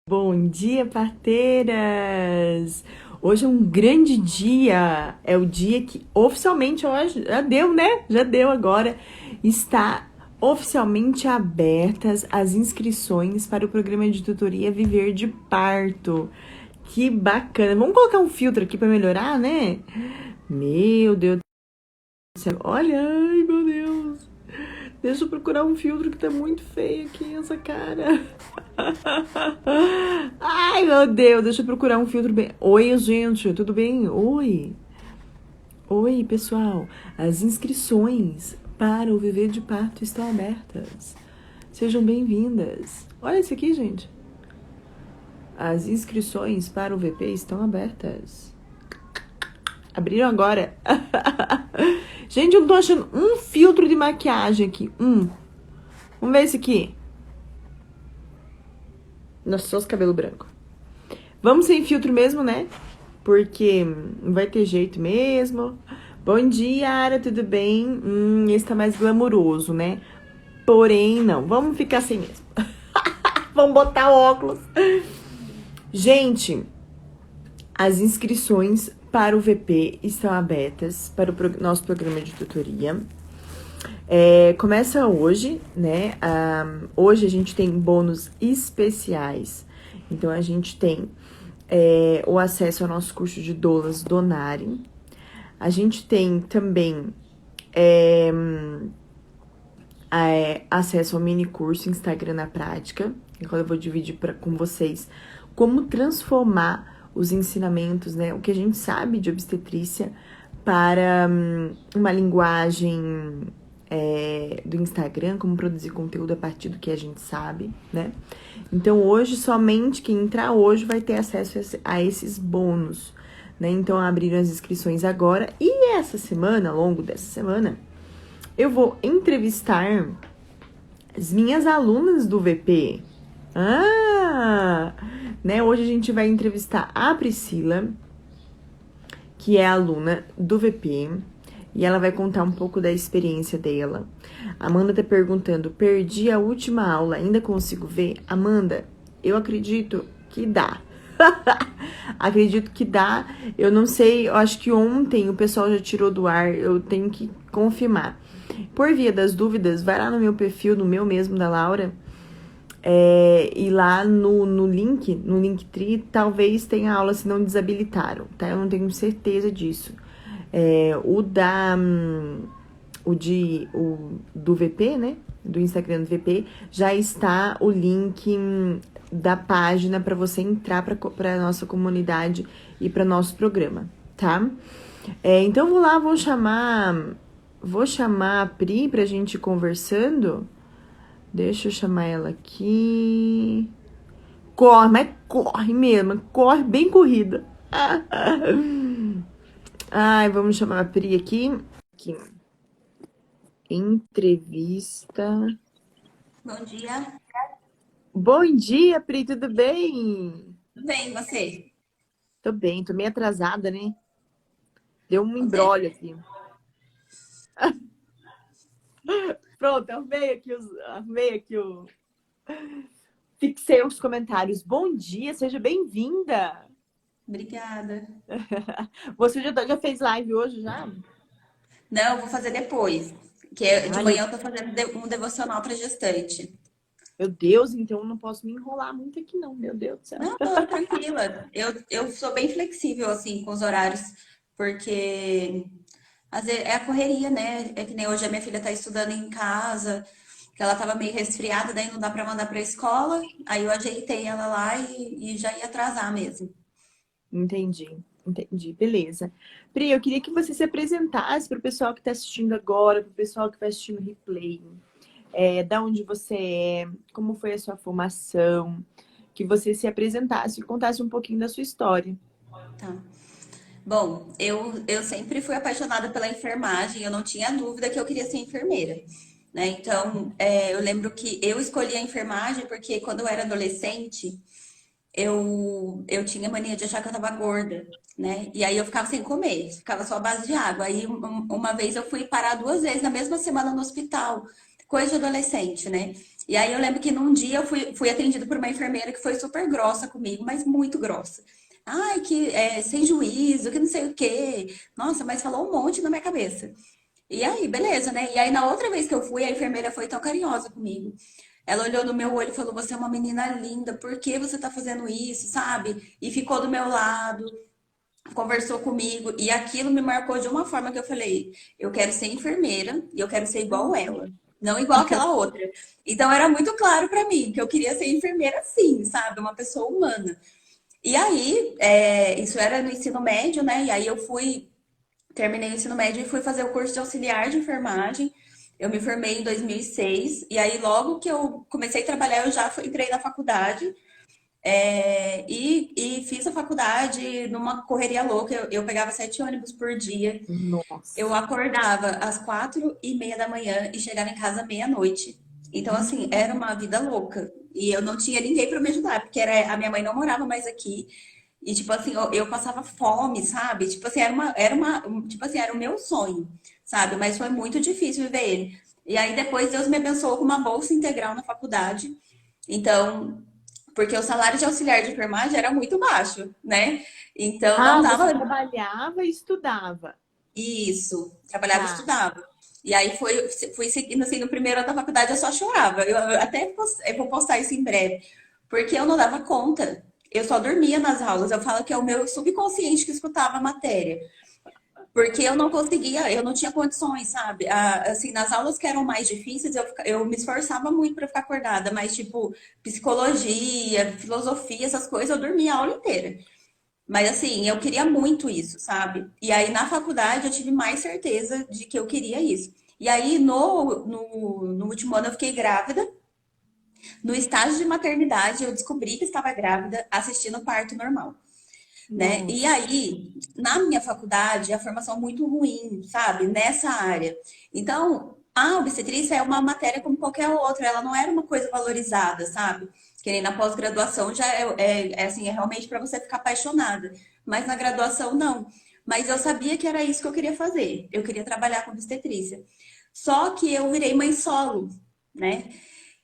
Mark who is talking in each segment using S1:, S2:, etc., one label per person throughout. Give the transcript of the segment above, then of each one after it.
S1: Bom dia, parteiras! Hoje é um grande dia. É o dia que oficialmente hoje já deu, né? Já deu agora. Está oficialmente abertas as inscrições para o programa de tutoria Viver de Parto. Que bacana! Vamos colocar um filtro aqui para melhorar, né? Meu Deus do céu. Olha, ai meu Deus. Deixa eu procurar um filtro que tá muito feio aqui, essa cara. Ai, meu Deus, deixa eu procurar um filtro bem. Oi, gente, tudo bem? Oi. Oi, pessoal. As inscrições para o Viver de Parto estão abertas. Sejam bem-vindas. Olha isso aqui, gente. As inscrições para o VP estão abertas. Abriram agora. Gente, eu não tô achando um filtro de maquiagem aqui. Vamos ver esse aqui. Nossa, só os cabelos brancos. Vamos sem filtro mesmo, né? Porque não vai ter jeito mesmo. Bom dia, Ara, tudo bem? Esse tá mais glamouroso, né? Porém, não. Vamos ficar sem mesmo. Vamos botar óculos. Gente, as inscrições para o VP estão abertas para o nosso programa de tutoria. Começa hoje, né? Hoje a gente tem bônus especiais. Então, a gente tem o acesso ao nosso curso de doulas Donari. A gente tem também acesso ao mini curso Instagram na prática, quando eu vou dividir com vocês como transformar os ensinamentos, né? O que a gente sabe de obstetrícia para uma linguagem do Instagram, como produzir conteúdo a partir do que a gente sabe, né? Então, hoje, somente quem entrar hoje vai ter acesso a esses bônus, né? Então, abriram as inscrições agora. E essa semana, ao longo dessa semana, eu vou entrevistar as minhas alunas do VP. Né? Hoje a gente vai entrevistar a Priscila, que é aluna do VP. E ela vai contar um pouco da experiência dela. A Amanda tá perguntando, perdi a última aula, ainda consigo ver? Amanda, eu acredito que dá. Acredito que dá. Eu não sei, eu acho que ontem o pessoal já tirou do ar, eu tenho que confirmar. Por via das dúvidas, vai lá no meu perfil, no meu mesmo, da Laura, e lá no link, no Linktree, talvez tenha aula se não desabilitaram, tá? Eu não tenho certeza disso. O do VP, né? Do Instagram do VP, já está o link da página para você entrar para nossa comunidade e para nosso programa, tá? Então eu vou lá, vou chamar a Pri pra gente ir conversando. Deixa eu chamar ela aqui. Corre, mas corre mesmo, corre bem corrida. Ai, vamos chamar a Pri aqui. Entrevista.
S2: Bom dia.
S1: Bom dia, Pri, tudo bem?
S2: Tudo bem, e você?
S1: Tô bem, tô meio atrasada, né? Deu um
S2: Acontece.
S1: embrólio aqui. Pronto, arrumei aqui o... Fixei os comentários. Bom dia, seja bem-vinda.
S2: Obrigada.
S1: Você já fez live hoje, já?
S2: Não, eu vou fazer depois. De
S1: Ai,
S2: manhã eu tô fazendo um devocional para gestante.
S1: meu Deus, então eu não posso me enrolar muito aqui, não. Meu Deus do céu.
S2: Não, tô tranquila. Eu sou bem flexível, assim, com os horários, porque às vezes é a correria, né? É que nem hoje a minha filha tá estudando em casa, que ela tava meio resfriada, daí não dá para mandar pra escola. Aí eu ajeitei ela lá e já ia atrasar mesmo.
S1: Entendi, beleza. Pri, eu queria que você se apresentasse para o pessoal que está assistindo agora, para o pessoal que vai assistir no replay. Da onde você é, como foi a sua formação, que você se apresentasse e contasse um pouquinho da sua história.
S2: Tá. Bom, eu sempre fui apaixonada pela enfermagem, eu não tinha dúvida que eu queria ser enfermeira, né? Então, eu lembro que eu escolhi a enfermagem porque quando eu era adolescente, eu tinha mania de achar que eu tava gorda, né? E aí eu ficava sem comer, ficava só à base de água. Aí uma vez eu fui parar 2 vezes na mesma semana no hospital, coisa de adolescente, né? E aí eu lembro que num dia eu fui atendida por uma enfermeira que foi super grossa comigo, mas muito grossa. Ai, que sem juízo, que não sei o quê. Nossa, mas falou um monte na minha cabeça. E aí, beleza, né? E aí, na outra vez que eu fui, a enfermeira foi tão carinhosa comigo. Ela olhou no meu olho e falou: Você é uma menina linda, por que você tá fazendo isso, sabe? E ficou do meu lado, conversou comigo. E aquilo me marcou de uma forma que eu falei: Eu quero ser enfermeira e eu quero ser igual ela, não igual aquela outra. Então, era muito claro pra mim que eu queria ser enfermeira, sim, sabe? Uma pessoa humana. E aí, isso era no ensino médio, né? E aí eu terminei o ensino médio e fui fazer o curso de auxiliar de enfermagem. Eu me formei em 2006 e aí logo que eu comecei a trabalhar eu já entrei na faculdade e fiz a faculdade numa correria louca. Eu pegava 7 ônibus por dia. Eu
S1: Nossa.
S2: acordava às 4:30 da manhã e chegava em casa meia-noite. Então, assim, era
S1: Hum.
S2: uma vida louca. E eu não tinha ninguém para me ajudar, porque a minha mãe não morava mais aqui. E, tipo assim, eu passava fome, sabe? Tipo assim, tipo assim, era o meu sonho, sabe? Mas foi muito difícil viver ele. E aí, depois, Deus me abençoou com uma bolsa integral na faculdade. Então, porque o salário de auxiliar de enfermagem era muito baixo, né? Então, não
S1: Ah, você
S2: dava
S1: trabalhava e estudava.
S2: isso, trabalhava e
S1: Tá.
S2: estudava. E aí fui seguindo assim, no primeiro ano da faculdade eu só chorava. Eu até eu vou postar isso em breve, porque eu não dava conta. Eu só dormia nas aulas. Eu falo que é o meu subconsciente que escutava a matéria. Porque eu não conseguia, eu não tinha condições, sabe? Assim, nas aulas que eram mais difíceis, eu me esforçava muito para ficar acordada, mas tipo, psicologia, filosofia, essas coisas, eu dormia a aula inteira. Mas assim, eu queria muito isso, sabe? E aí na faculdade eu tive mais certeza de que eu queria isso. E aí no último ano eu fiquei grávida. No estágio de maternidade eu descobri que estava grávida assistindo o parto normal, né? E
S1: Nossa.
S2: aí, na minha faculdade, a formação é muito ruim, sabe? Nessa área. Então, a obstetrícia é uma matéria como qualquer outra, ela não era uma coisa valorizada, sabe? Que nem na pós-graduação já assim, é realmente para você ficar apaixonada. Mas na graduação, não. Mas eu sabia que era isso que eu queria fazer. Eu queria trabalhar com obstetrícia. Só que eu virei mãe solo, né?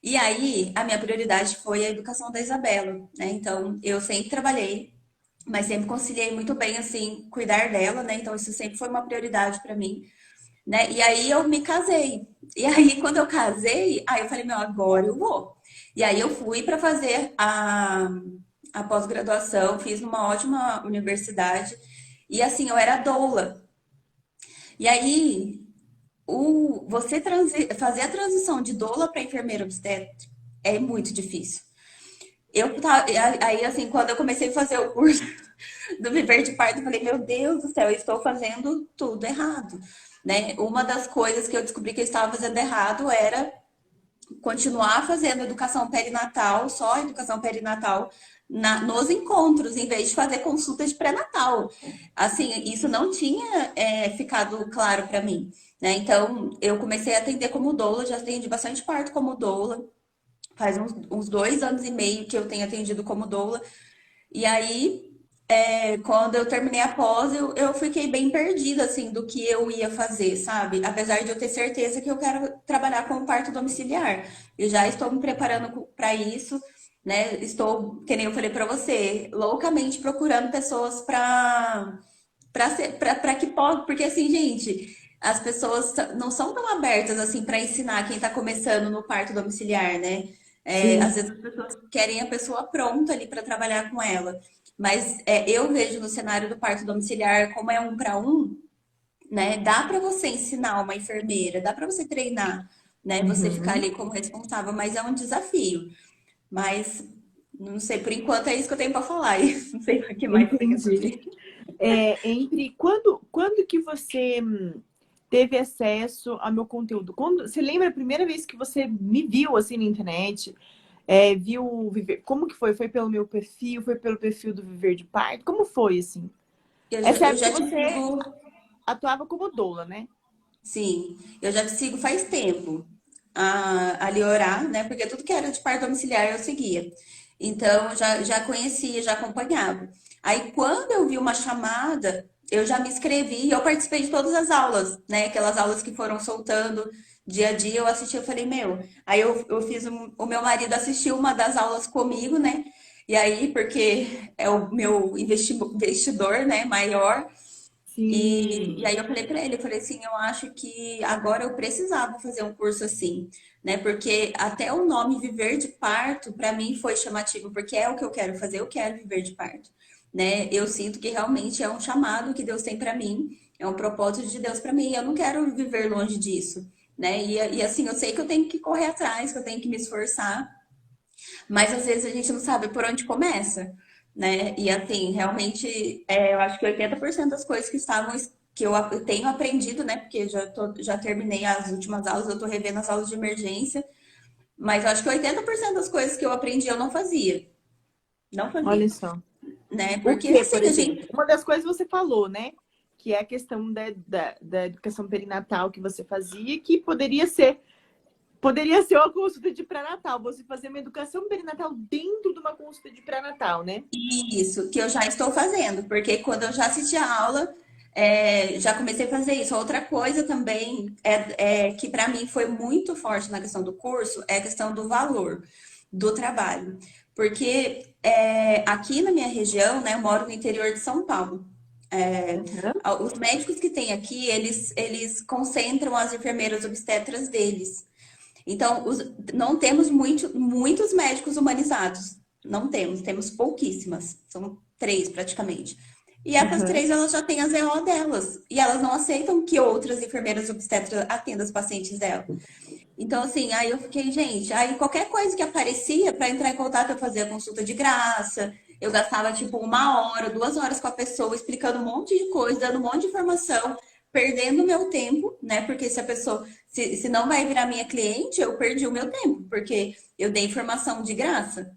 S2: E aí, a minha prioridade foi a educação da Isabela, né? Então, eu sempre trabalhei, mas sempre conciliei muito bem, assim, cuidar dela, né? Então, isso sempre foi uma prioridade para mim, né? E aí, eu me casei. E aí, quando eu casei, aí eu falei, meu, agora eu vou. E aí, eu fui para fazer a pós-graduação, fiz numa ótima universidade. E assim, eu era doula. E aí, fazer a transição de doula para enfermeira obstétrica é muito difícil. Aí, assim, quando eu comecei a fazer o curso do Viver de Parto, eu falei, meu Deus do céu, eu estou fazendo tudo errado, né? Uma das coisas que eu descobri que eu estava fazendo errado era continuar fazendo educação perinatal, só educação perinatal, nos encontros, em vez de fazer consulta de pré-natal. Assim, isso não tinha ficado claro para mim, né? Então, eu comecei a atender como doula, já atendi bastante parto como doula, faz uns 2 anos e meio que eu tenho atendido como doula. E aí, quando eu terminei a pós, eu fiquei bem perdida, assim, do que eu ia fazer, sabe? Apesar de eu ter certeza que eu quero trabalhar com parto domiciliar. Eu já estou me preparando para isso, né? Estou, que nem eu falei para você, loucamente procurando pessoas para que possam, porque assim, gente, as pessoas não são tão abertas assim para ensinar quem está começando no parto domiciliar, né? Às
S1: Sim.
S2: vezes as pessoas querem a pessoa pronta ali para trabalhar com ela. Mas eu vejo no cenário do parto domiciliar como é um para um, né? Dá para você ensinar uma enfermeira, dá para você treinar, né? Você ficar
S1: Uhum.
S2: ali como responsável, mas é um desafio. Mas não sei, por enquanto é isso que eu tenho para falar. E não sei o que mais você quer
S1: Entendi.
S2: saber.
S1: Quando que você teve acesso ao meu conteúdo? Você lembra a primeira vez que você me viu assim na internet? Viu o Viver? Como que foi? Foi pelo meu perfil? Foi pelo perfil do Viver de Parto? Como foi, assim? Essa
S2: Eu
S1: época
S2: já te
S1: você
S2: sigo,
S1: atuava como doula, né?
S2: sim, eu já te sigo faz tempo. A Liorar, né? Porque tudo que era de parto domiciliar eu seguia. Então, já conhecia, já acompanhava. Aí, quando eu vi uma chamada eu já me inscrevi e eu participei de todas as aulas, né? Aquelas aulas que foram soltando dia a dia, eu assisti, eu falei, meu. Aí eu fiz, o meu marido assistiu uma das aulas comigo, né? E aí, porque é o meu investidor, né, maior. E
S1: Sim.
S2: aí eu falei pra ele, eu falei assim, eu acho que agora eu precisava fazer um curso assim, né? Porque até o nome Viver de Parto, pra mim, foi chamativo, porque é o que eu quero fazer, eu quero viver de parto, né? Eu sinto que realmente é um chamado que Deus tem pra mim, é um propósito de Deus pra mim, eu não quero viver longe disso, né? E assim, eu sei que eu tenho que correr atrás, que eu tenho que me esforçar, mas às vezes a gente não sabe por onde começa, né? E assim, realmente, eu acho que 80% das coisas que eu tenho aprendido, né? Porque já terminei as últimas aulas, eu tô revendo as aulas de emergência, mas eu acho que 80% das coisas que eu aprendi eu não fazia. Não fazia,
S1: Olha só.
S2: né?
S1: O
S2: Porque
S1: que, por
S2: assim, a
S1: exemplo?
S2: gente.
S1: Uma das coisas você falou, né? Que é a questão da educação perinatal que você fazia, que poderia ser uma consulta de pré-natal. Você fazer uma educação perinatal dentro de uma consulta de pré-natal, né?
S2: Isso, que eu já estou fazendo, porque quando eu já assisti a aula, já comecei a fazer isso. Outra coisa também é que para mim foi muito forte na questão do curso é a questão do valor do trabalho. Porque aqui na minha região, né, eu moro no interior de São Paulo.
S1: Aham,
S2: Os médicos que tem aqui, eles concentram as enfermeiras obstetras deles. Então, não temos muitos médicos humanizados. Não temos, temos pouquíssimas. São três praticamente. E essas
S1: aham,
S2: três, elas já têm a ZO delas. E elas não aceitam que outras enfermeiras obstetras atendam os pacientes dela. Então, assim, aí eu fiquei, gente, aí qualquer coisa que aparecia para entrar em contato, eu fazia consulta de graça. Eu gastava, tipo, 1 hora, 2 horas com a pessoa, explicando um monte de coisa, dando um monte de informação, perdendo meu tempo, né? Porque se a pessoa, se não vai virar minha cliente, eu perdi o meu tempo, porque eu dei informação de graça.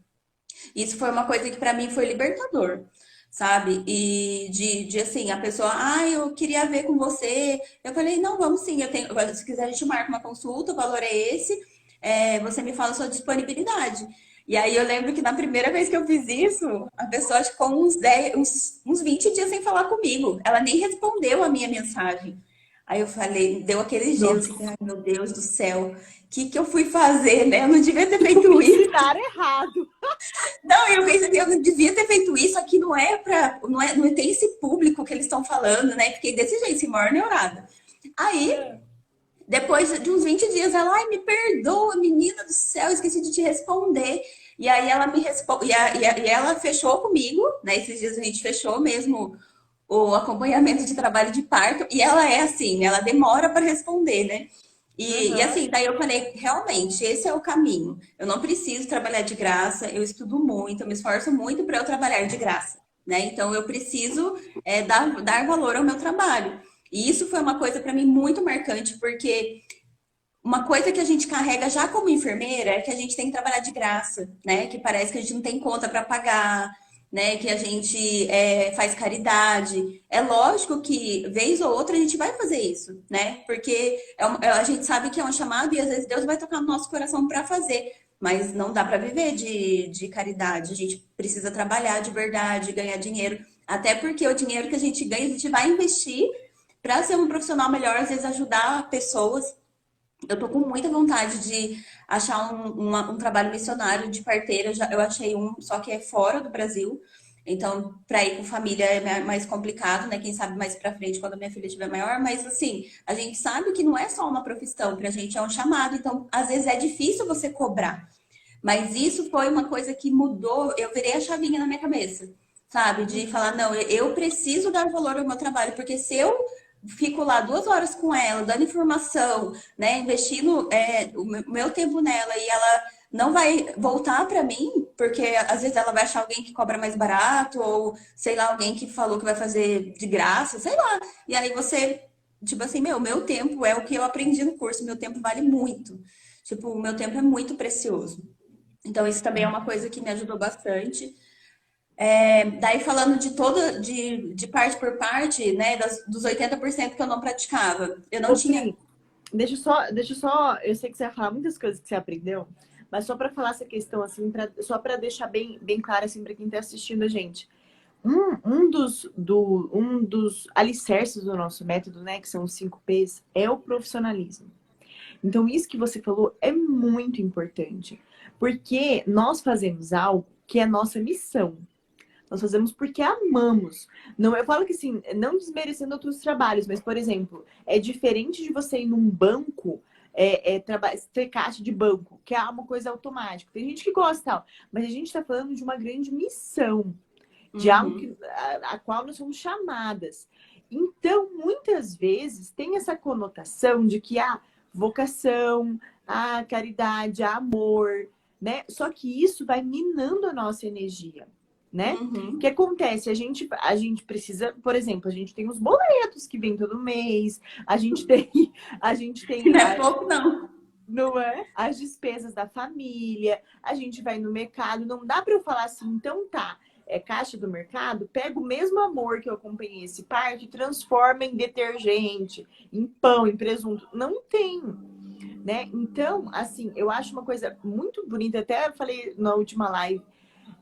S2: Isso foi uma coisa que para mim foi libertador, sabe? E de assim, a pessoa, eu queria ver com você. Eu falei, não, vamos sim, eu tenho, se quiser a gente marca uma consulta, o valor é esse, você me fala a sua disponibilidade. E aí eu lembro que na primeira vez que eu fiz isso, a pessoa ficou uns 20 dias sem falar comigo. Ela nem respondeu a minha mensagem. Aí eu falei, deu aquele gelo, assim,
S1: nossa.
S2: ai meu Deus do céu, o que que eu fui fazer, né? Eu não devia ter
S1: Me
S2: feito isso.
S1: ensinaram errado.
S2: Não, eu pensei, eu não devia ter feito isso, aqui não é pra. Não tem esse público que eles estão falando, né? Fiquei desse jeito, assim, maior neurada. Aí, depois de uns 20 dias, ela, ai, me perdoa, menina do céu, esqueci de te responder. E aí ela me responde, e ela fechou comigo, né? Esses dias a gente fechou mesmo o acompanhamento de trabalho de parto, e ela é assim, ela demora para responder, né? E
S1: Aham.
S2: assim, daí eu falei, realmente, esse é o caminho. Eu não preciso trabalhar de graça, eu estudo muito, eu me esforço muito para eu trabalhar de graça, né? Então eu preciso dar valor ao meu trabalho. E isso foi uma coisa para mim muito marcante, porque uma coisa que a gente carrega já como enfermeira é que a gente tem que trabalhar de graça, né? Que parece que a gente não tem conta para pagar, né? Que a gente faz caridade. É lógico que, vez ou outra, a gente vai fazer isso, né? Porque a gente sabe que é um chamado e às vezes Deus vai tocar no nosso coração para fazer. Mas não dá para viver de caridade. A gente precisa trabalhar de verdade, ganhar dinheiro. Até porque o dinheiro que a gente ganha, a gente vai investir para ser um profissional melhor, às vezes ajudar pessoas. Eu tô com muita vontade de achar um trabalho missionário de parteira. Eu achei um, só que é fora do Brasil. Então, para ir com família é mais complicado, né? Quem sabe mais para frente, quando a minha filha estiver maior. Mas, assim, a gente sabe que não é só uma profissão, pra gente é um chamado. Então, às vezes é difícil você cobrar. Mas isso foi uma coisa que mudou. Eu virei a chavinha na minha cabeça, sabe? De falar, não, eu preciso dar valor ao meu trabalho, porque se eu fico lá 2 horas com ela, dando informação, né, investindo o meu tempo nela e ela não vai voltar para mim, porque às vezes ela vai achar alguém que cobra mais barato ou sei lá, alguém que falou que vai fazer de graça, sei lá. E aí você, tipo assim, meu tempo é o que eu aprendi no curso, meu tempo vale muito. Tipo, o meu tempo é muito precioso. Então, isso também é uma coisa que me ajudou bastante. Daí, falando de parte por parte, né, dos 80% que eu não praticava, eu não
S1: Ô,
S2: tinha.
S1: Pri, deixa eu eu sei que você vai falar muitas coisas que você aprendeu, mas só para falar essa questão, assim, só para deixar bem claro, assim, para quem está assistindo a gente. Um dos alicerces do nosso método, né, que são os 5 P's, é o profissionalismo. Então, isso que você falou é muito importante, porque nós fazemos algo que é nossa missão. Nós fazemos porque amamos. Não, eu falo que assim, não desmerecendo outros trabalhos, mas, por exemplo, é diferente de você ir num banco, ter caixa de banco, que é uma coisa automática. Tem gente que gosta, tal, mas a gente está falando de uma grande missão, de algo
S2: Uhum,
S1: a qual nós somos chamadas. Então, muitas vezes, tem essa conotação de que a vocação, a caridade, a amor, né? Só que isso vai minando a nossa energia, né? O que
S2: uhum.
S1: acontece? A gente precisa, por exemplo, a gente tem os boletos que vêm todo mês, a gente tem, a gente tem
S2: Não é pouco, não.
S1: não é? As despesas da família, a gente vai no mercado, não dá para eu falar assim, então tá, é caixa do mercado, pega o mesmo amor que eu acompanhei esse parto e transforma em detergente, em pão, em presunto. Não tem, né? Então, assim, eu acho uma coisa muito bonita, até falei na última live,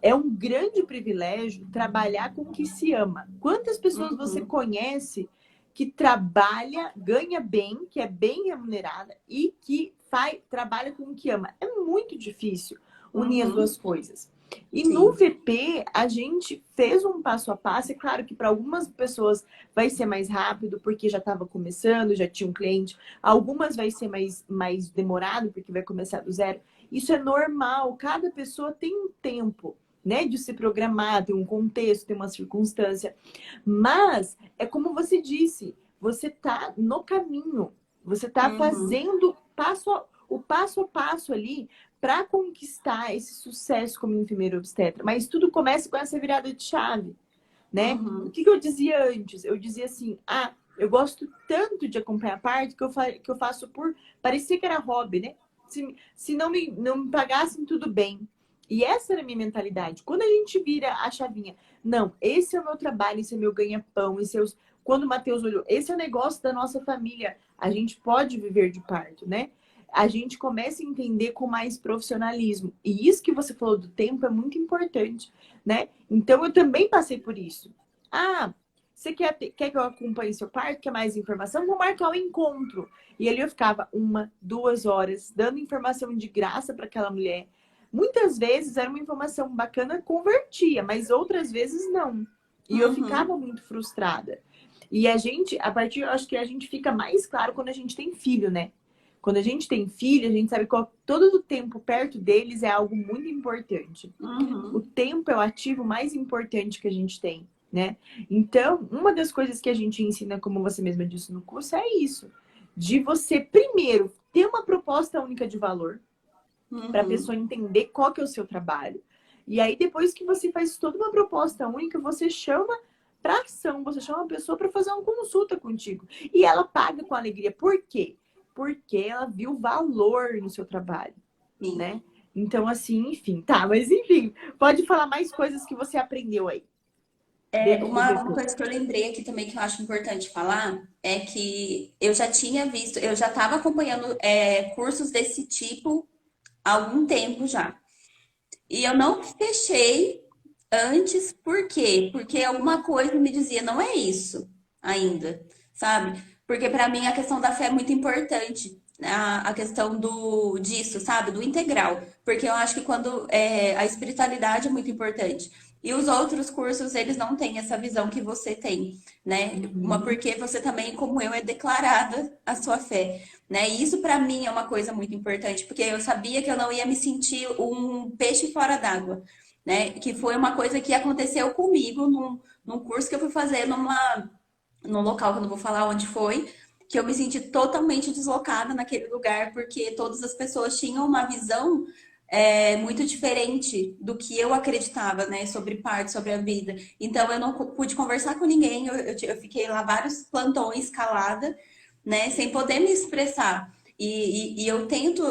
S1: é um grande privilégio trabalhar com o que se ama. Quantas pessoas você
S2: Uhum,
S1: conhece que trabalha, ganha bem, que é bem remunerada e que trabalha com o que ama? É muito difícil unir as duas
S2: uhum.
S1: coisas. E no
S2: Sim.
S1: VP, a gente fez um passo a passo. É claro que para algumas pessoas vai ser mais rápido, porque já estava começando, já tinha um cliente. Algumas vai ser mais demorado, porque vai começar do zero. Isso é normal, cada pessoa tem um tempo, né, de se programar, tem um contexto, tem uma circunstância. Mas é como você disse, você está no caminho, você está
S2: Uhum,
S1: fazendo o passo a passo ali para conquistar esse sucesso como enfermeira obstetra. Mas tudo começa com essa virada de chave, né? O
S2: uhum,
S1: que eu dizia antes? Eu dizia assim, eu gosto tanto de acompanhar a parte que eu faço por... Parecia que era hobby, né? Se não me pagassem, tudo bem. E essa era a minha mentalidade. Quando a gente vira a chavinha, não, esse é o meu trabalho, esse é o meu ganha-pão, esse é os... Quando o Matheus olhou, esse é o negócio da nossa família, a gente pode viver de parto, né? A gente começa a entender com mais profissionalismo. E isso que você falou do tempo é muito importante, né? Então eu também passei por isso. Ah, você quer que eu acompanhe seu parto? Quer mais informação? Vou marcar o encontro. E ali eu ficava 1, 2 horas dando informação de graça para aquela mulher. Muitas vezes era uma informação bacana, convertia, mas outras vezes não. E eu ficava
S2: uhum.
S1: muito frustrada. E a gente, a partir, eu acho que a gente fica mais claro quando a gente tem filho, né? Quando a gente tem filho, a gente sabe que todo o tempo perto deles é algo muito importante. O
S2: Uhum,
S1: tempo é o ativo mais importante que a gente tem, né? Então, uma das coisas que a gente ensina, como você mesma disse no curso, é isso. De você, primeiro, ter uma proposta única de valor, para a pessoa
S2: uhum,
S1: entender qual que é o seu trabalho. E aí, depois que você faz toda uma proposta única, você chama para ação, você chama a pessoa para fazer uma consulta contigo. E ela paga com alegria. Por quê? Porque ela viu valor no seu trabalho,
S2: sim.
S1: né? Então, assim, enfim, tá, mas enfim, pode falar mais coisas que você aprendeu aí,
S2: É,
S1: dentro do
S2: uma
S1: VP.
S2: coisa que eu lembrei aqui também que eu acho importante falar é que eu já tinha visto, eu já estava acompanhando cursos desse tipo há algum tempo já. E eu não fechei antes, por quê? Porque alguma coisa me dizia, não é isso ainda, sabe? Porque para mim a questão da fé é muito importante, a questão disso, sabe? Do integral. Porque eu acho que quando a espiritualidade é muito importante. E os outros cursos, eles não têm essa visão que você tem, né? Uma
S1: Uhum,
S2: porque você também, como eu, é declarada a sua fé, né? E isso para mim é uma coisa muito importante, porque eu sabia que eu não ia me sentir um peixe fora d'água, né? Que foi uma coisa que aconteceu comigo num curso que eu fui fazer num local que eu não vou falar onde foi, que eu me senti totalmente deslocada naquele lugar, porque todas as pessoas tinham uma visão muito diferente do que eu acreditava, né, sobre parto, sobre a vida. Então eu não pude conversar com ninguém, eu fiquei lá vários plantões calada, né, sem poder me expressar. E eu tento,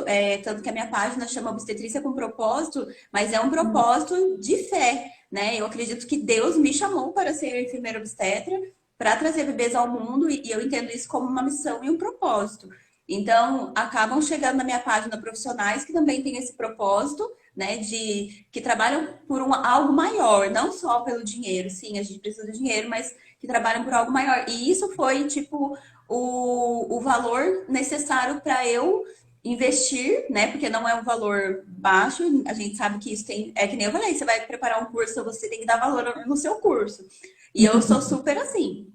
S2: tanto que a minha página chama Obstetrícia com Propósito, mas é um
S1: uhum,
S2: propósito de fé, né? Eu acredito que Deus me chamou para ser enfermeira obstetra, para trazer bebês ao mundo, e eu entendo isso como uma missão e um propósito. Então, acabam chegando na minha página profissionais que também têm esse propósito, né, de que trabalham por algo maior, não só pelo dinheiro. Sim, a gente precisa do dinheiro, mas que trabalham por algo maior. E isso foi, tipo, o valor necessário para eu investir, né? Porque não é um valor baixo, a gente sabe que isso tem. É que nem eu falei, você vai preparar um curso, você tem que dar valor no seu curso. E eu sou super assim.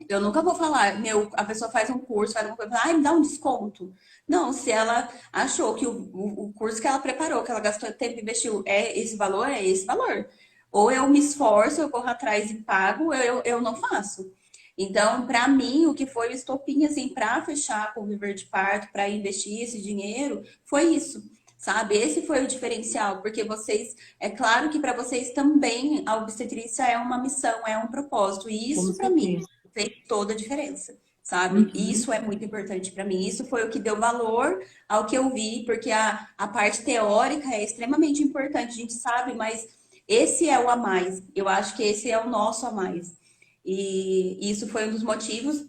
S2: Eu nunca vou falar, a pessoa faz um curso, faz alguma coisa, ai, me dá um desconto. Não, se ela achou que o curso que ela preparou, que ela gastou tempo e investiu, é esse valor, é esse valor. Ou eu me esforço, eu corro atrás e pago, ou eu não faço. Então, para mim, o que foi o estopim, assim, para fechar com o Viver de Parto, para investir esse dinheiro, foi isso, sabe? Esse foi o diferencial, porque vocês, é claro que para vocês também a obstetrícia é uma missão, é um propósito, e
S1: Com
S2: isso para mim
S1: certeza.
S2: fez toda a diferença, sabe? E
S1: Uhum.
S2: isso é muito importante para mim. Isso foi o que deu valor ao que eu vi, porque a parte teórica é extremamente importante, a gente sabe, mas esse é o a mais. Eu acho que esse é o nosso a mais. E isso foi um dos motivos.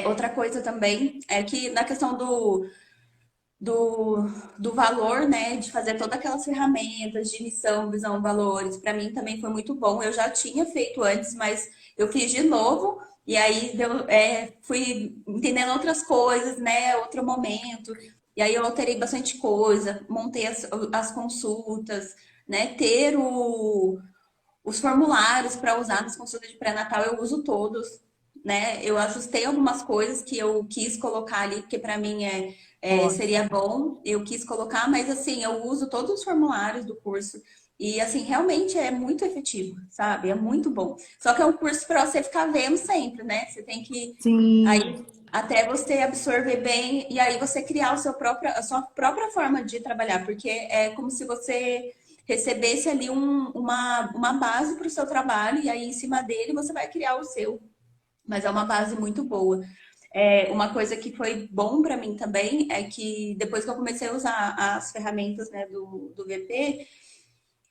S2: Outra coisa também é que na questão do, do valor, né, de fazer todas aquelas ferramentas de missão, visão, valores, para mim também foi muito bom. Eu já tinha feito antes, mas eu fiz de novo e aí fui entendendo outras coisas, né, outro momento. E aí eu alterei bastante coisa, montei as consultas, né, ter os formulários para usar nas consultas de pré-natal, eu uso todos, né? Eu ajustei algumas coisas que eu quis colocar ali, porque para mim
S1: Ótimo.
S2: seria bom, eu quis colocar, mas assim, eu uso todos os formulários do curso. E assim, realmente é muito efetivo, sabe? É muito bom. Só que é um curso para você ficar vendo sempre, né? Você tem que
S1: Sim.
S2: aí até você absorver bem e aí você criar a sua própria forma de trabalhar, porque é como se você recebesse ali uma base para o seu trabalho e aí em cima dele você vai criar o seu. Mas é uma base muito boa. Uma coisa que foi bom para mim também é que depois que eu comecei a usar as ferramentas, né, do VP,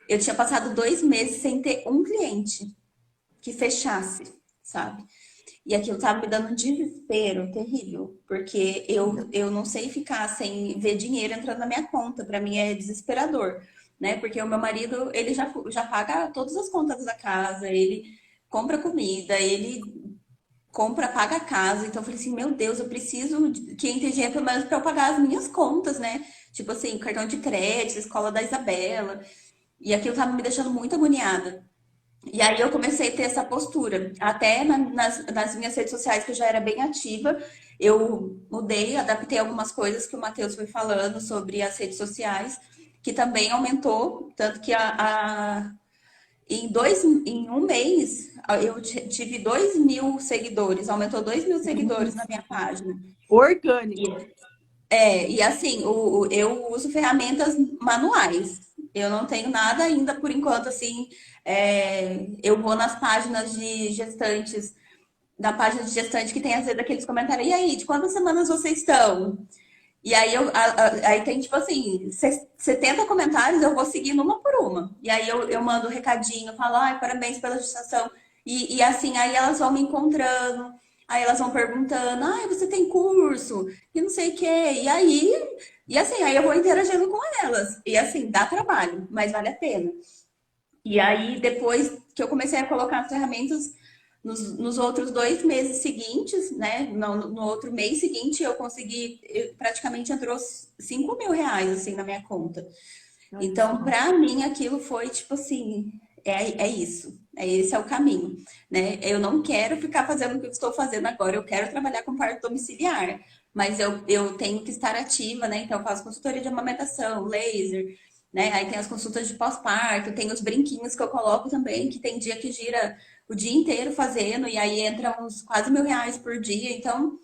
S2: eu tinha passado 2 meses sem ter um cliente que fechasse, sabe? E aquilo tava me dando um desespero terrível, porque eu não sei ficar sem ver dinheiro entrando na minha conta. Para mim é desesperador, né? Porque o meu marido, ele já paga todas as contas da casa, ele compra comida, ele compra, paga a casa. Então eu falei assim, meu Deus, eu preciso que entre dinheiro pelo menos para eu pagar as minhas contas, né? Tipo assim, cartão de crédito, escola da Isabela. E aquilo tava me deixando muito agoniada. E aí eu comecei a ter essa postura. Até nas minhas redes sociais, que eu já era bem ativa, eu mudei, adaptei algumas coisas que o Matheus foi falando sobre as redes sociais, que também aumentou, tanto que em um mês eu tive 2.000 seguidores, aumentou 2.000 seguidores na minha página.
S1: Orgânico.
S2: E assim, eu uso ferramentas manuais. Eu não tenho nada ainda por enquanto, assim. Eu vou nas páginas de gestantes, na página de gestante que tem às vezes aqueles comentários, e aí, de quantas semanas vocês estão? E aí, aí tem, tipo assim, 70 comentários, eu vou seguindo uma por uma. E aí eu mando um recadinho, falo, ai, parabéns pela gestação. E assim, aí elas vão me encontrando, aí elas vão perguntando, ai, você tem curso? E não sei o quê. E assim, aí eu vou interagindo com elas. E assim, dá trabalho, mas vale a pena. E aí, depois que eu comecei a colocar as ferramentas, nos outros 2 meses seguintes, né? No outro mês seguinte, eu consegui, praticamente entrou R$ 5.000, assim, na minha conta.
S1: Olha
S2: Então,
S1: só.
S2: para mim, aquilo foi tipo assim: é isso, esse é o caminho, né? Eu não quero ficar fazendo o que eu estou fazendo agora, eu quero trabalhar com parto domiciliar, mas eu tenho que estar ativa, né? Então, eu faço consultoria de amamentação, laser, né? Aí tem as consultas de pós-parto, tem os brinquinhos que eu coloco também, que tem dia que gira o dia inteiro fazendo, e aí entra uns quase R$ 1.000 por dia. Então,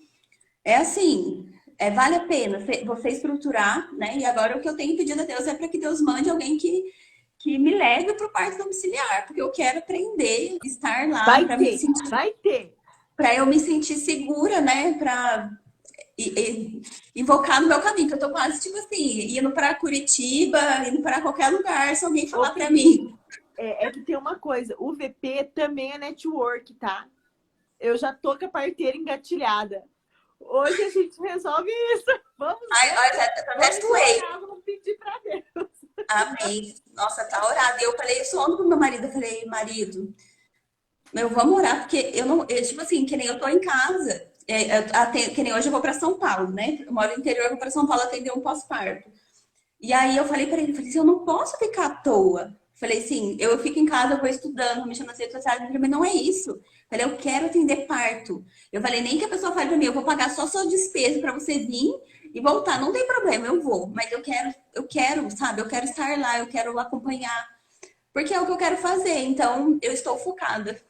S2: é assim, vale a pena você estruturar, né? E agora o que eu tenho pedido a Deus é para que Deus mande alguém que me leve para o parto domiciliar, porque eu quero aprender, estar lá
S1: Vai ter, vai ter.
S2: para eu me sentir segura, né? Para invocar no meu caminho, que eu tô quase tipo assim, indo para Curitiba, indo para qualquer lugar, se alguém
S1: Ô,
S2: falar para
S1: Cris,
S2: mim.
S1: é que tem uma coisa, o VP também é network, tá? Eu já tô com a parteira engatilhada. Hoje a gente resolve isso. Vamos
S2: Ai,
S1: ver,
S2: ai, já
S1: vamos
S2: até suei.
S1: orar, vamos pedir para Deus.
S2: Amém. Nossa, tá orado. E eu falei isso ontem pro meu marido. Eu falei, marido, meu, vamos orar, porque eu não. Tipo assim, que nem eu tô em casa. Que nem hoje eu vou pra São Paulo, né? Eu moro no interior, eu vou pra São Paulo atender um pós-parto. E aí eu falei pra ele, falei assim, eu não posso ficar à toa. Falei assim, eu fico em casa, eu vou estudando, vou mexendo nas redes sociais. Ele falou, mas não é isso. Falei, eu quero atender parto. Eu falei, nem que a pessoa fale pra mim, eu vou pagar só sua despesa pra você vir e voltar. Não tem problema, eu vou. Mas eu quero, sabe? Eu quero estar lá, eu quero acompanhar. Porque é o que eu quero fazer. Então, eu estou focada.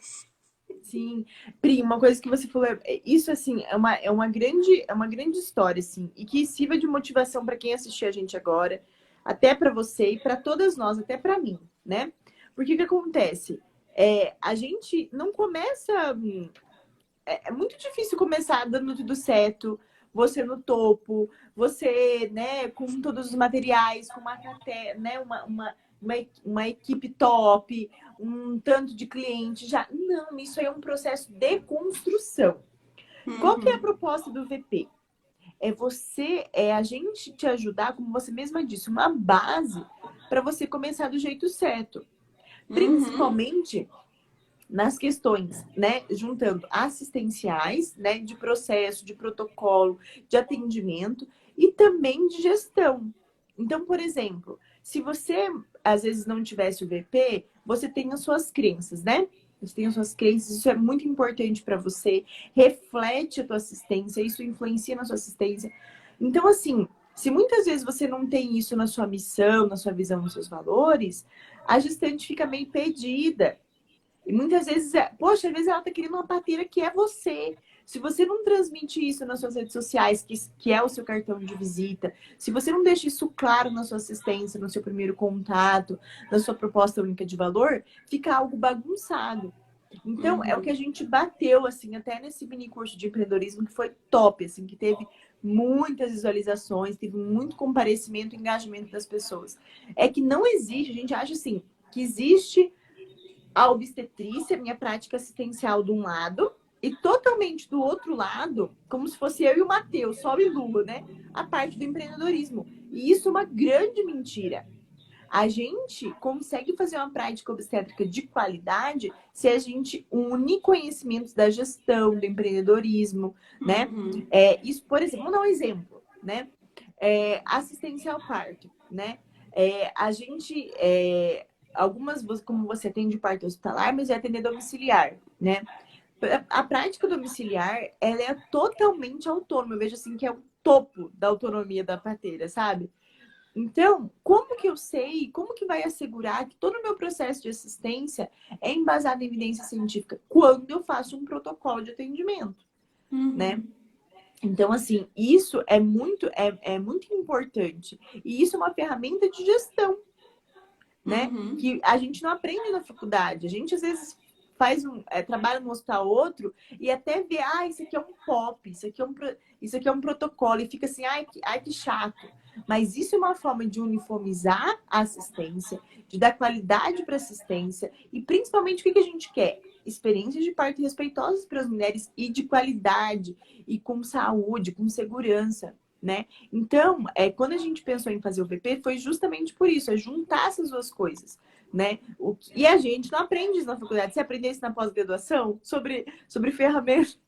S1: Sim, Pri, uma coisa que você falou, isso assim, é uma grande história, assim, e que sirva de motivação para quem assistir a gente agora, até para você e para todas nós, até para mim, né? Porque o que acontece? A gente não começa. É muito difícil começar dando tudo certo, você no topo, você, né, com todos os materiais, com né, uma equipe top, um tanto de cliente já. Não, isso aí é um processo de construção. Qual que é a
S2: Uhum,
S1: proposta do VP? É a gente te ajudar, como você mesma disse, uma base para você começar do jeito certo.
S2: uhum,
S1: Principalmente nas questões, né, juntando assistenciais, né, de processo, de protocolo, de atendimento e também de gestão. Então, por exemplo, se você às vezes não tivesse o VP, você tem as suas crenças, né? Você tem as suas crenças, isso é muito importante para você, reflete a tua assistência, isso influencia na sua assistência. Então, assim, se muitas vezes você não tem isso na sua missão, na sua visão, nos seus valores, a gestante fica meio perdida. E muitas vezes, poxa, às vezes ela tá querendo uma parteira que é você. Se você não transmite isso nas suas redes sociais, que é o seu cartão de visita, se você não deixa isso claro na sua assistência, no seu primeiro contato, na sua proposta única de valor, fica algo bagunçado. Então, é o que a
S2: uhum,
S1: gente bateu, assim, até nesse mini curso de empreendedorismo, que foi top, assim, que teve muitas visualizações, teve muito comparecimento e engajamento das pessoas. É que não existe, a gente acha assim, que existe a obstetrícia, minha prática assistencial de um lado, e totalmente do outro lado, como se fosse eu e o Matheus, Sol e Lua, né? A parte do empreendedorismo. E isso é uma grande mentira. A gente consegue fazer uma prática obstétrica de qualidade se a gente une conhecimentos da gestão, do empreendedorismo, né?
S2: uhum,
S1: Isso, por exemplo, vamos dar um exemplo, né? Assistência ao parto, né? A gente, algumas, como você atende parto hospitalar, mas é atender domiciliar, né? A prática domiciliar, ela é totalmente autônoma. Eu vejo assim que é o topo da autonomia da parteira, sabe? Então, como que eu sei, como que vai assegurar que todo o meu processo de assistência é embasado em evidência científica? Quando eu faço um protocolo de atendimento, né?
S2: uhum,
S1: Então, assim, isso é muito importante. E isso é uma ferramenta de gestão, né?
S2: uhum,
S1: Que a gente não aprende na faculdade. A gente, às vezes, trabalha num hospital outro e até vê, isso aqui é um POP, isso aqui é um protocolo, e fica assim, ai, que chato. Mas isso é uma forma de uniformizar a assistência, de dar qualidade para a assistência, e principalmente o que a gente quer? Experiências de parto respeitosas para as mulheres e de qualidade, e com saúde, com segurança, né? Então, quando a gente pensou em fazer o VP, foi justamente por isso, é juntar essas duas coisas, né? E a gente não aprende isso na faculdade. Você aprendeu isso na pós-graduação? Sobre ferramentas?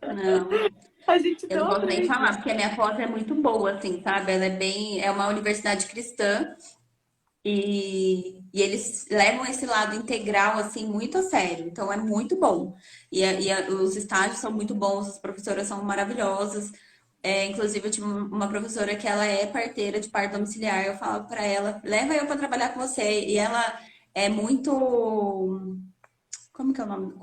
S2: não.
S1: A gente
S2: Eu não
S1: não
S2: posso nem falar,
S1: aprende.
S2: porque a minha pós é muito boa, assim, sabe? É uma universidade cristã e eles levam esse lado integral, assim, muito a sério. Então, é muito bom. Os estágios são muito bons, as professoras são maravilhosas. Inclusive, eu tive uma professora que ela é parteira de parto domiciliar. Eu falo para ela, leva eu para trabalhar com você. E ela é muito. Como que é o nome?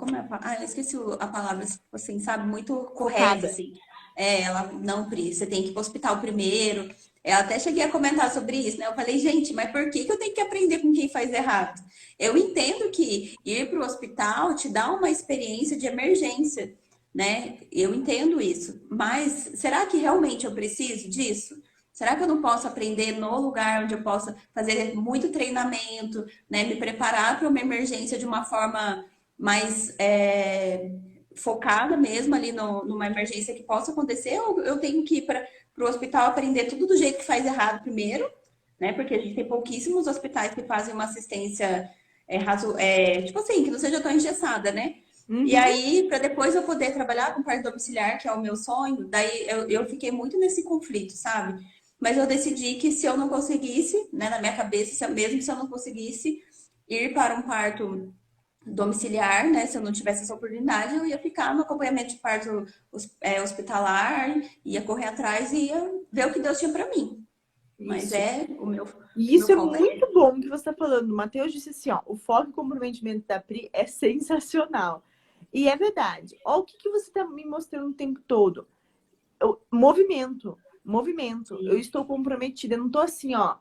S2: Eu esqueci a palavra, assim, sabe? Muito correta,
S1: Focada.
S2: assim. Ela, não, Pri, você tem que ir para o hospital primeiro. Eu até cheguei a comentar sobre isso, né? Eu falei, gente, mas por que que eu tenho que aprender com quem faz errado? Eu entendo que ir para o hospital te dá uma experiência de emergência, né? Eu entendo isso. Mas será que realmente eu preciso disso? Será que eu não posso aprender no lugar onde eu possa fazer muito treinamento, né? Me preparar para uma emergência de uma forma mais focada mesmo ali numa emergência que possa acontecer, ou eu tenho que ir para o hospital aprender tudo do jeito que faz errado primeiro, né? Porque a gente tem pouquíssimos hospitais que fazem uma assistência tipo assim, que não seja tão engessada, né? E
S1: Uhum.
S2: aí, para depois eu poder trabalhar com parto domiciliar, que é o meu sonho, daí eu fiquei muito nesse conflito, sabe? Mas eu decidi que se eu não conseguisse, né, na minha cabeça, mesmo se eu não conseguisse ir para um parto domiciliar, né? Se eu não tivesse essa oportunidade, eu ia ficar no acompanhamento de parto hospitalar, ia correr atrás e ia ver o que Deus tinha para mim. Mas
S1: Isso. E
S2: o meu
S1: isso é
S2: foco é
S1: muito bom que você está falando. O Matheus disse assim, ó, o foco e comprometimento da Pri é sensacional. E é verdade. Ó, o que que você está me mostrando o tempo todo? Movimento, movimento. Eu
S2: sim,
S1: estou comprometida, eu não estou assim, ó,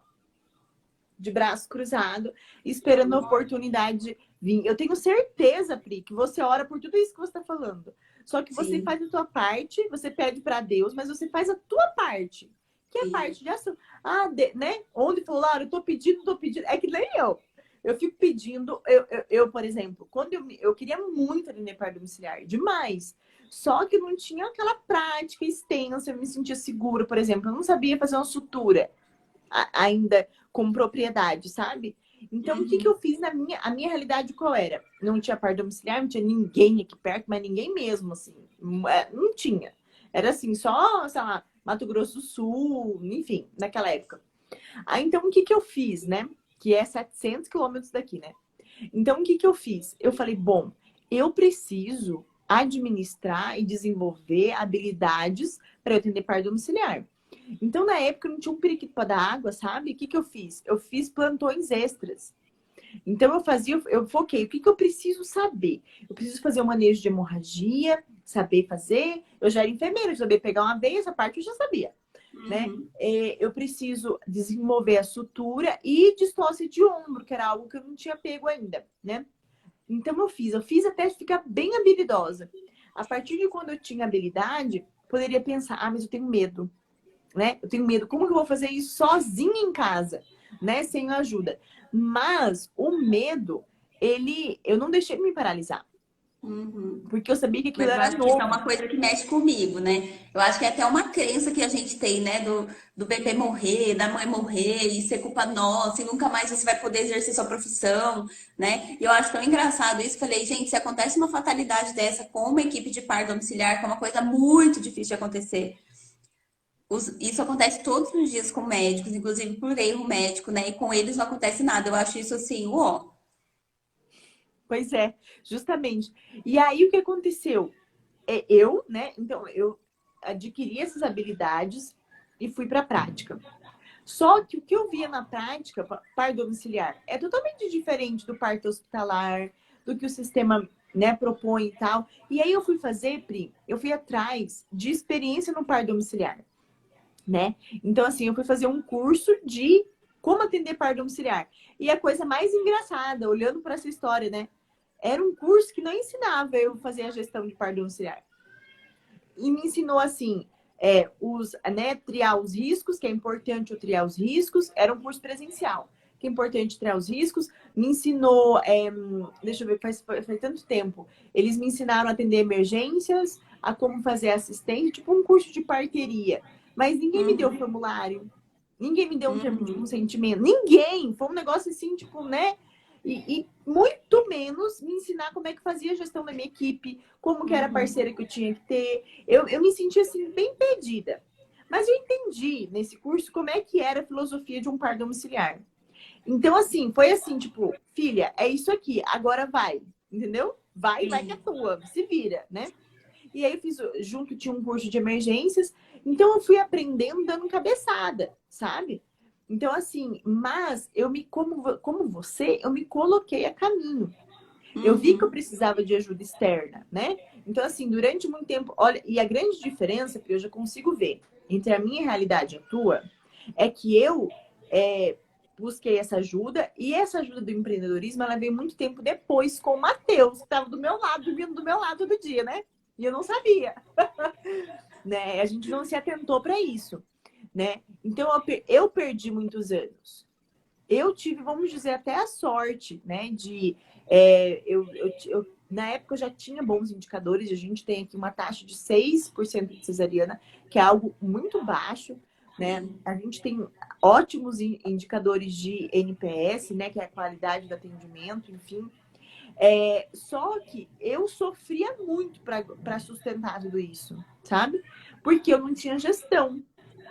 S1: de braço cruzado, esperando a oportunidade vir. Eu tenho certeza, Pri, que você ora por tudo isso que você está falando. Só que você
S2: sim,
S1: faz a tua parte, você pede para Deus, mas você faz a tua parte, que é a
S2: sim.
S1: parte de ação. Ah, né? Onde falou, Laura, eu tô pedindo. É que nem eu. Eu fico pedindo, por exemplo, quando eu queria muito atender parto domiciliar, demais. Só que não tinha aquela prática extensa, eu me sentia segura, por exemplo, eu não sabia fazer uma sutura ainda com propriedade, sabe? Então, o que que
S2: Uhum,
S1: eu fiz a minha realidade qual era? Não tinha parto domiciliar, não tinha ninguém aqui perto, mas ninguém mesmo, assim. Não tinha. Era assim, só, sei lá, Mato Grosso do Sul, enfim, naquela época. Aí, então, o que que eu fiz, né? Que é 700 quilômetros daqui, né? Então, o que que eu fiz? Eu falei, bom, eu preciso administrar e desenvolver habilidades para eu atender parto domiciliar. Então, na época, eu não tinha um periquito para dar água, sabe? O que que eu fiz? Eu fiz plantões extras. Então, eu foquei. O que que eu preciso saber? Eu preciso fazer o manejo de hemorragia, saber fazer. Eu já era enfermeira, eu sabia pegar uma veia, essa parte eu já sabia, né?
S2: uhum,
S1: Eu preciso desenvolver a sutura e distócia de ombro, que era algo que eu não tinha pego ainda, né? Então, eu fiz até ficar bem habilidosa. A partir de quando eu tinha habilidade, poderia pensar, ah, mas eu tenho medo, né? Eu tenho medo. Como que eu vou fazer isso sozinha em casa, né? Sem ajuda. Mas o medo, eu não deixei me paralisar,
S2: uhum.
S1: porque eu sabia que aquilo
S2: Mas eu
S1: era
S2: acho que isso é
S1: novo.
S2: uma coisa que mexe comigo, né? Eu acho que é até uma crença que a gente tem, né? Do bebê morrer, da mãe morrer e ser culpa nossa, e nunca mais você vai poder exercer sua profissão, né? E eu acho tão engraçado isso. Falei, gente, se acontece uma fatalidade dessa com uma equipe de parto domiciliar, que é uma coisa muito difícil de acontecer. Isso acontece todos os dias com médicos, inclusive por erro médico, né? E com eles não acontece nada. Eu acho isso assim, ó.
S1: Pois é, justamente. E aí o que aconteceu? Eu, né? Então eu adquiri essas habilidades e fui para a prática. Só que o que eu via na prática, parto domiciliar, é totalmente diferente do parto hospitalar, do que o sistema, né, propõe e tal. E aí eu fui fazer, Pri, eu fui atrás de experiência no parto domiciliar, né? Então, assim, eu fui fazer um curso de como atender parto domiciliar. E a coisa mais engraçada, olhando para essa história, né? Era um curso que não ensinava eu fazer a gestão de parto domiciliar e me ensinou assim, triar os riscos, que é importante eu triar os riscos, era um curso presencial, que é importante triar os riscos, me ensinou, deixa eu ver, faz tanto tempo, eles me ensinaram a atender emergências, a como fazer assistência, tipo um curso de parteria, mas ninguém me deu
S2: Uhum,
S1: formulário, ninguém me deu um termo de
S2: uhum,
S1: consentimento, ninguém, foi um negócio assim, tipo, né, e muito menos me ensinar como é que fazia a gestão da minha equipe, como que era a
S2: uhum,
S1: parceira que eu tinha que ter. Eu me senti assim, bem perdida. Mas eu entendi nesse curso como é que era a filosofia de um par domiciliar. Então, assim, foi assim, tipo, filha, é isso aqui, agora vai, entendeu? Vai que é
S2: sim.
S1: tua, se vira, né? E aí eu fiz, junto tinha um curso de emergências, então eu fui aprendendo dando cabeçada, sabe? Então, assim, mas como você, eu me coloquei a caminho. Eu vi que eu
S2: Uhum,
S1: precisava de ajuda externa, né? Então, assim, durante muito tempo, olha, e a grande diferença que eu já consigo ver entre a minha realidade e a tua é que eu é, busquei essa ajuda e essa ajuda do empreendedorismo ela veio muito tempo depois com o Matheus, que estava do meu lado, vindo do meu lado todo dia, né? E eu não sabia, né? A gente não se atentou para isso, né? Então eu perdi muitos anos. Eu tive, vamos dizer, até a sorte, né? Na época eu já tinha bons indicadores, a gente tem aqui uma taxa de 6% de cesariana, que é algo muito baixo, né? A gente tem ótimos indicadores de NPS, né? Que é a qualidade do atendimento, enfim. Só que eu sofria muito para sustentar tudo isso, sabe? Porque eu não tinha gestão.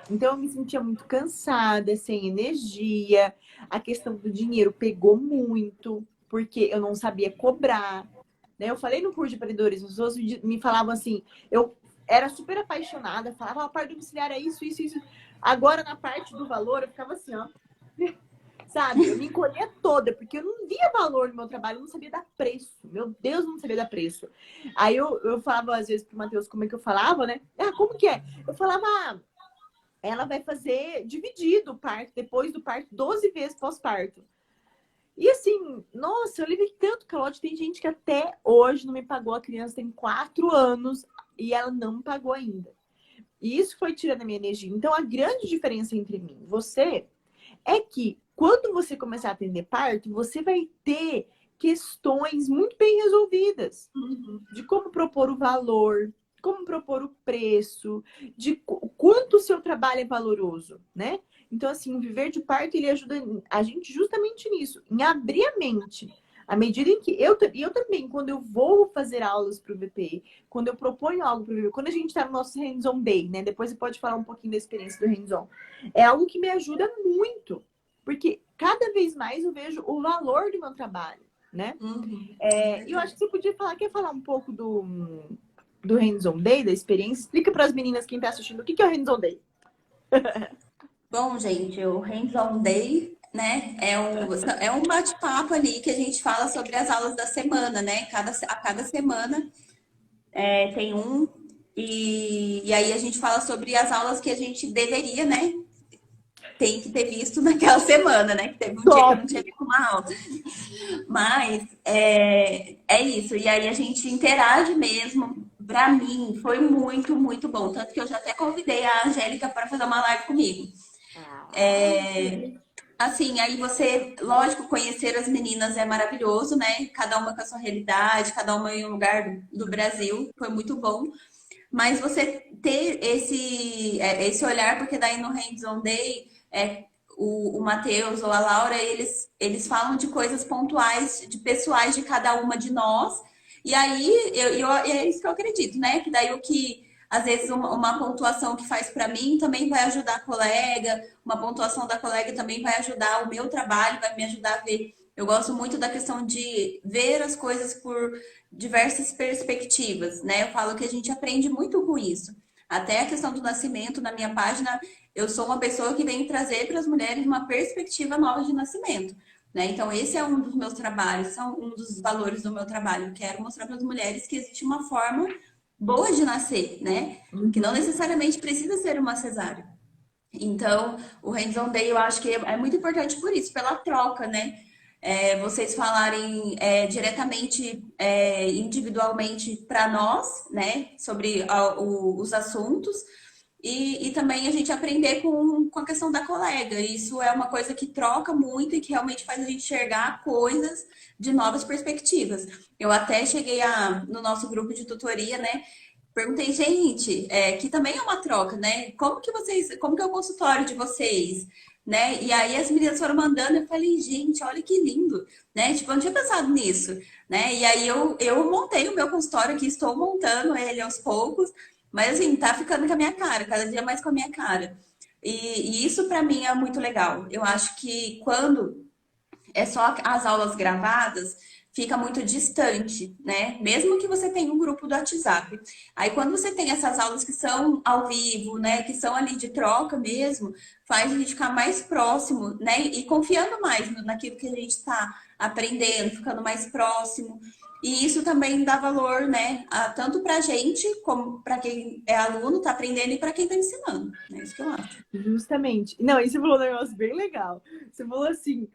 S1: Então eu me sentia muito cansada, sem energia. A questão do dinheiro pegou muito, porque eu não sabia cobrar. Né? Eu falei no curso de empreendedorismo, as pessoas me falavam assim, eu era super apaixonada, falava, a parte domiciliar é isso, isso, isso. Agora, na parte do valor, eu ficava assim, ó. Sabe? Eu me encolhia toda, porque eu não via valor no meu trabalho, eu não sabia dar preço. Meu Deus, eu não sabia dar preço. Aí eu falava, às vezes, pro Matheus, como é que eu falava, né? Ah, como que é? Eu falava, ela vai fazer dividido o parto, depois do parto, 12 vezes pós-parto. E assim, nossa, eu levei tanto calote. Tem gente que até hoje não me pagou. A criança tem 4 anos e ela não me pagou ainda. E isso foi tirando a minha energia. Então, a grande diferença entre mim e você é que quando você começar a atender parto, você vai ter questões muito bem resolvidas de como propor o valor, como propor o preço, de quanto o seu trabalho é valoroso, né? Então, assim, o viver de parto, ele ajuda a gente justamente nisso, em abrir a mente. À medida em que eu também, quando eu vou fazer aulas para o VPI, quando eu proponho algo para o VPI, quando a gente está no nosso hands-on day, né? Depois você pode falar um pouquinho da experiência do hands-on. É algo que me ajuda muito, porque cada vez mais eu vejo o valor do meu trabalho, né? E eu acho que você podia falar, quer falar um pouco do Hands-on Day, da experiência? Explica para as meninas quem está assistindo o que é o Hands-on Day.
S2: Bom, gente, o Hands-on Day, né, é um bate-papo ali que a gente fala sobre as aulas da semana, né? A cada semana tem um, e aí a gente fala sobre as aulas que a gente deveria, né? Tem que ter visto naquela semana, né? Que teve um dia que eu
S1: Top!
S2: não tinha visto uma aula. Mas é isso. E aí a gente interage mesmo. Pra mim, foi muito, muito bom. Tanto que eu já até convidei a Angélica para fazer uma live comigo. Assim, aí você, lógico, conhecer as meninas é maravilhoso, né? Cada uma com a sua realidade, cada uma em um lugar do Brasil, foi muito bom. Mas você ter esse olhar, porque daí no Hands On Day, o Matheus ou a Laura, eles falam de coisas pontuais, de pessoais de cada uma de nós. E aí, é isso que eu acredito, né? Que daí o que, às vezes, uma pontuação que faz para mim também vai ajudar a colega, uma pontuação da colega também vai ajudar o meu trabalho, vai me ajudar a ver. Eu gosto muito da questão de ver as coisas por diversas perspectivas, né? Eu falo que a gente aprende muito com isso. Até a questão do nascimento, na minha página, eu sou uma pessoa que vem trazer para as mulheres uma perspectiva nova de nascimento. Né? Então, esse é um dos meus trabalhos, são um dos valores do meu trabalho. Eu quero mostrar para as mulheres que existe uma forma boa de nascer, né? Que não necessariamente precisa ser uma cesárea. Então, o Hands On Day eu acho que é muito importante por isso, pela troca, né? Vocês falarem diretamente, individualmente para nós, né? Sobre os assuntos. E também a gente aprender com a questão da colega. Isso é uma coisa que troca muito e que realmente faz a gente enxergar coisas de novas perspectivas. Eu até cheguei no nosso grupo de tutoria, né? Perguntei, gente, que também é uma troca, né? Como que é o consultório de vocês? Né? E aí as meninas foram mandando, eu falei, gente, olha que lindo, né? Tipo, eu não tinha pensado nisso, né? E aí eu montei o meu consultório aqui, estou montando ele aos poucos, mas assim, tá ficando com a minha cara, cada dia mais com a minha cara. E isso para mim é muito legal. Eu acho que quando é só as aulas gravadas, fica muito distante, né? Mesmo que você tenha um grupo do WhatsApp. Aí quando você tem essas aulas que são ao vivo, né, que são ali de troca mesmo, faz a gente ficar mais próximo, né? E confiando mais naquilo que a gente está aprendendo, ficando mais próximo. E isso também dá valor, né? Tanto para a gente, como para quem é aluno, está aprendendo, e para quem está ensinando. É isso que eu acho.
S1: Justamente. Não, e você falou um negócio bem legal. Você falou assim,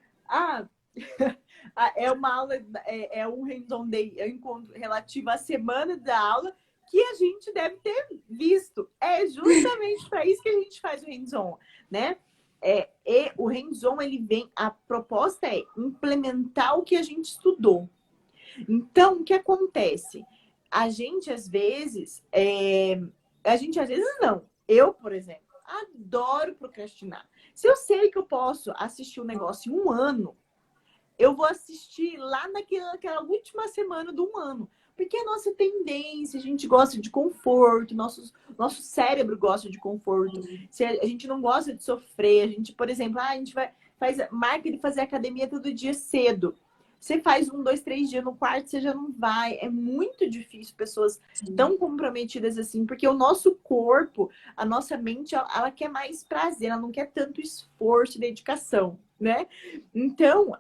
S1: é uma aula, é um hands-on day, é um encontro relativo à semana da aula que a gente deve ter visto. É justamente para isso que a gente faz o hands-on, né? E o hands-on, ele vem, a proposta é implementar o que a gente estudou. Então, o que acontece? A gente, às vezes não. Eu, por exemplo, adoro procrastinar. Se eu sei que eu posso assistir um negócio em um ano, eu vou assistir lá naquela última semana do um ano. Porque a nossa tendência, a gente gosta de conforto, nosso cérebro gosta de conforto. Se a gente não gosta de sofrer, a gente, por exemplo, a gente marca de fazer academia todo dia cedo. Você faz 1, 2, 3 dias no quarto, você já não vai. É muito difícil pessoas tão comprometidas assim, porque o nosso corpo, a nossa mente, ela quer mais prazer, ela não quer tanto esforço e dedicação, né? Então,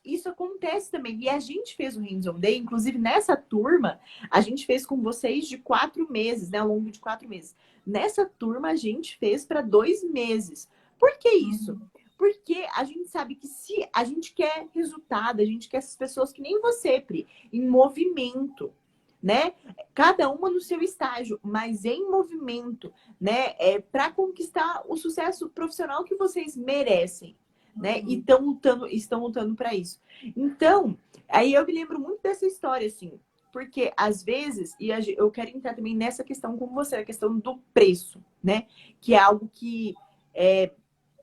S1: isso acontece também. E a gente fez o Hands-on Day, inclusive nessa turma, a gente fez com vocês de 4 meses, né? Ao longo de 4 meses. Nessa turma, a gente fez para 2 meses. Por que isso? Porque a gente sabe que se a gente quer resultado, a gente quer essas pessoas que nem você, Pri, em movimento, né? Cada uma no seu estágio, mas em movimento, né? Para conquistar o sucesso profissional que vocês merecem, né? E estão lutando para isso. Então, aí eu me lembro muito dessa história, assim, porque às vezes, eu quero entrar também nessa questão com você, a questão do preço, né? Que é algo que é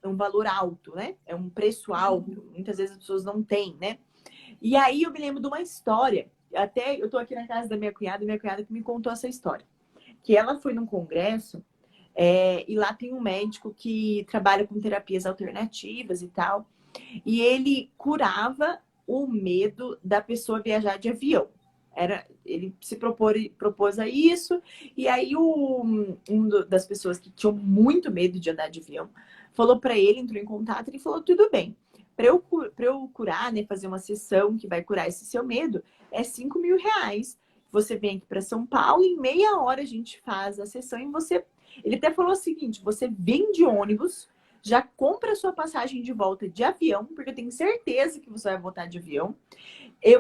S1: um valor alto, né? É um preço alto. Muitas vezes as pessoas não têm, né? E aí eu me lembro de uma história. Até eu tô aqui na casa da minha cunhada, e minha cunhada que me contou essa história. Que ela foi num congresso e lá tem um médico que trabalha com terapias alternativas e tal. E ele curava o medo da pessoa viajar de avião. Ele se propôs a isso, e aí das pessoas que tinham muito medo de andar de avião falou para ele, entrou em contato e falou: tudo bem, para eu curar, né, fazer uma sessão que vai curar esse seu medo, é 5 mil reais. Você vem aqui para São Paulo, em meia hora a gente faz a sessão e você. Ele até falou o seguinte: você vem de ônibus, já compra a sua passagem de volta de avião, porque eu tenho certeza que você vai voltar de avião.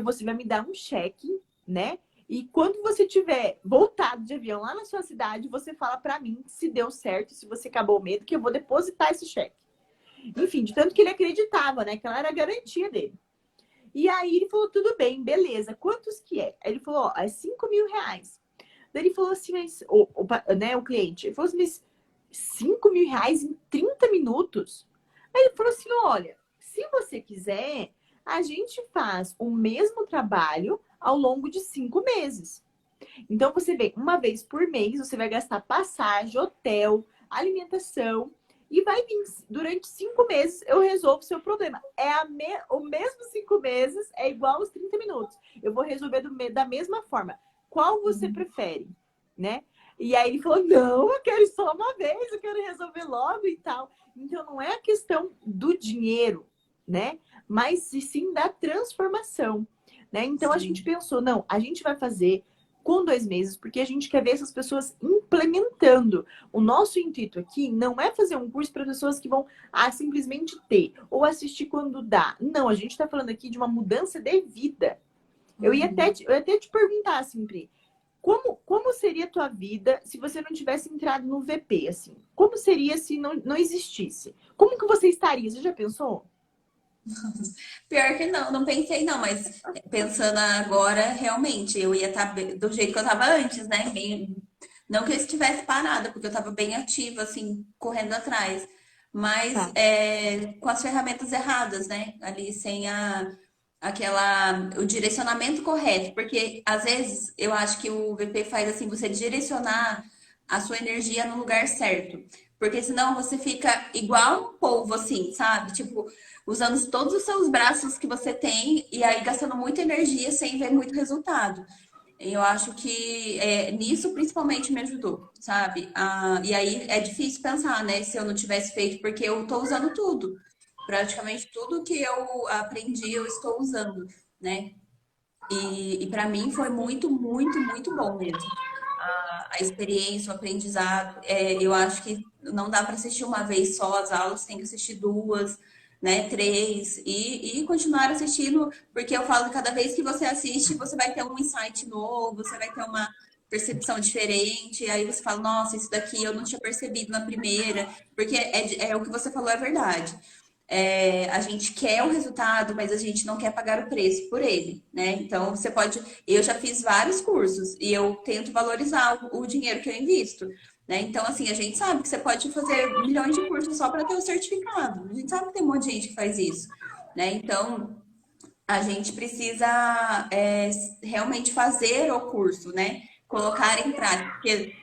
S1: Você vai me dar um cheque, né? E quando você tiver voltado de avião lá na sua cidade, você fala para mim se deu certo, se você acabou o medo, que eu vou depositar esse cheque. Enfim, de tanto que ele acreditava, né? Que ela era a garantia dele. E aí ele falou: tudo bem, beleza, quantos que é? Aí ele falou: ó, é 5 mil reais. Daí ele falou assim, mas, o cliente, ele falou assim, mas 5 mil reais em 30 minutos? Aí ele falou assim: olha, se você quiser, a gente faz o mesmo trabalho ao longo de 5 meses. Então, você vem uma vez por mês, você vai gastar passagem, hotel, alimentação, e vai vir durante 5 meses, eu resolvo o seu problema. O mesmo 5 meses é igual aos 30 minutos. Eu vou resolver da mesma forma. Qual você prefere, né? E aí ele falou: não, eu quero só uma vez, eu quero resolver logo e tal. Então, não é a questão do dinheiro, né? Mas sim da transformação, né? Então, a gente pensou: não, a gente vai fazer com 2 meses, porque a gente quer ver essas pessoas implementando. O nosso intuito aqui não é fazer um curso para pessoas que vão simplesmente ter ou assistir quando dá. Não, a gente está falando aqui de uma mudança de vida. Eu ia até te perguntar, assim, Pri, como seria a tua vida se você não tivesse entrado no VP, assim? Como seria se não existisse? Como que você estaria? Você já pensou?
S2: Pior que não, não pensei não, mas pensando agora, realmente, eu ia estar do jeito que eu estava antes, né? Não que eu estivesse parada, porque eu estava bem ativa, assim, correndo atrás, mas
S1: Tá.
S2: com as ferramentas erradas, né? Ali sem o direcionamento correto, porque às vezes eu acho que o VP faz assim, você direcionar a sua energia no lugar certo. Porque senão você fica igual um polvo, assim, sabe? Tipo, usando todos os seus braços que você tem e aí gastando muita energia sem ver muito resultado. Eu acho que nisso principalmente me ajudou, sabe? E aí é difícil pensar, né? Se eu não tivesse feito, porque eu tô usando tudo. Praticamente tudo que eu aprendi eu estou usando, né? E para mim foi muito, muito, muito bom mesmo. A experiência, o aprendizado. Eu acho que não dá para assistir uma vez só as aulas, tem que assistir duas, né, três, e continuar assistindo, porque eu falo que cada vez que você assiste, você vai ter um insight novo, você vai ter uma percepção diferente, aí você fala: nossa, isso daqui eu não tinha percebido na primeira, porque o que você falou é verdade. A gente quer o resultado, mas a gente não quer pagar o preço por ele, né? Então você pode. Eu já fiz vários cursos e eu tento valorizar o dinheiro que eu invisto. né? Então, assim, a gente sabe que você pode fazer milhões de cursos só para ter o certificado. A gente sabe que tem um monte de gente que faz isso, né? Então, a gente precisa realmente fazer o curso, né? Colocar em prática, porque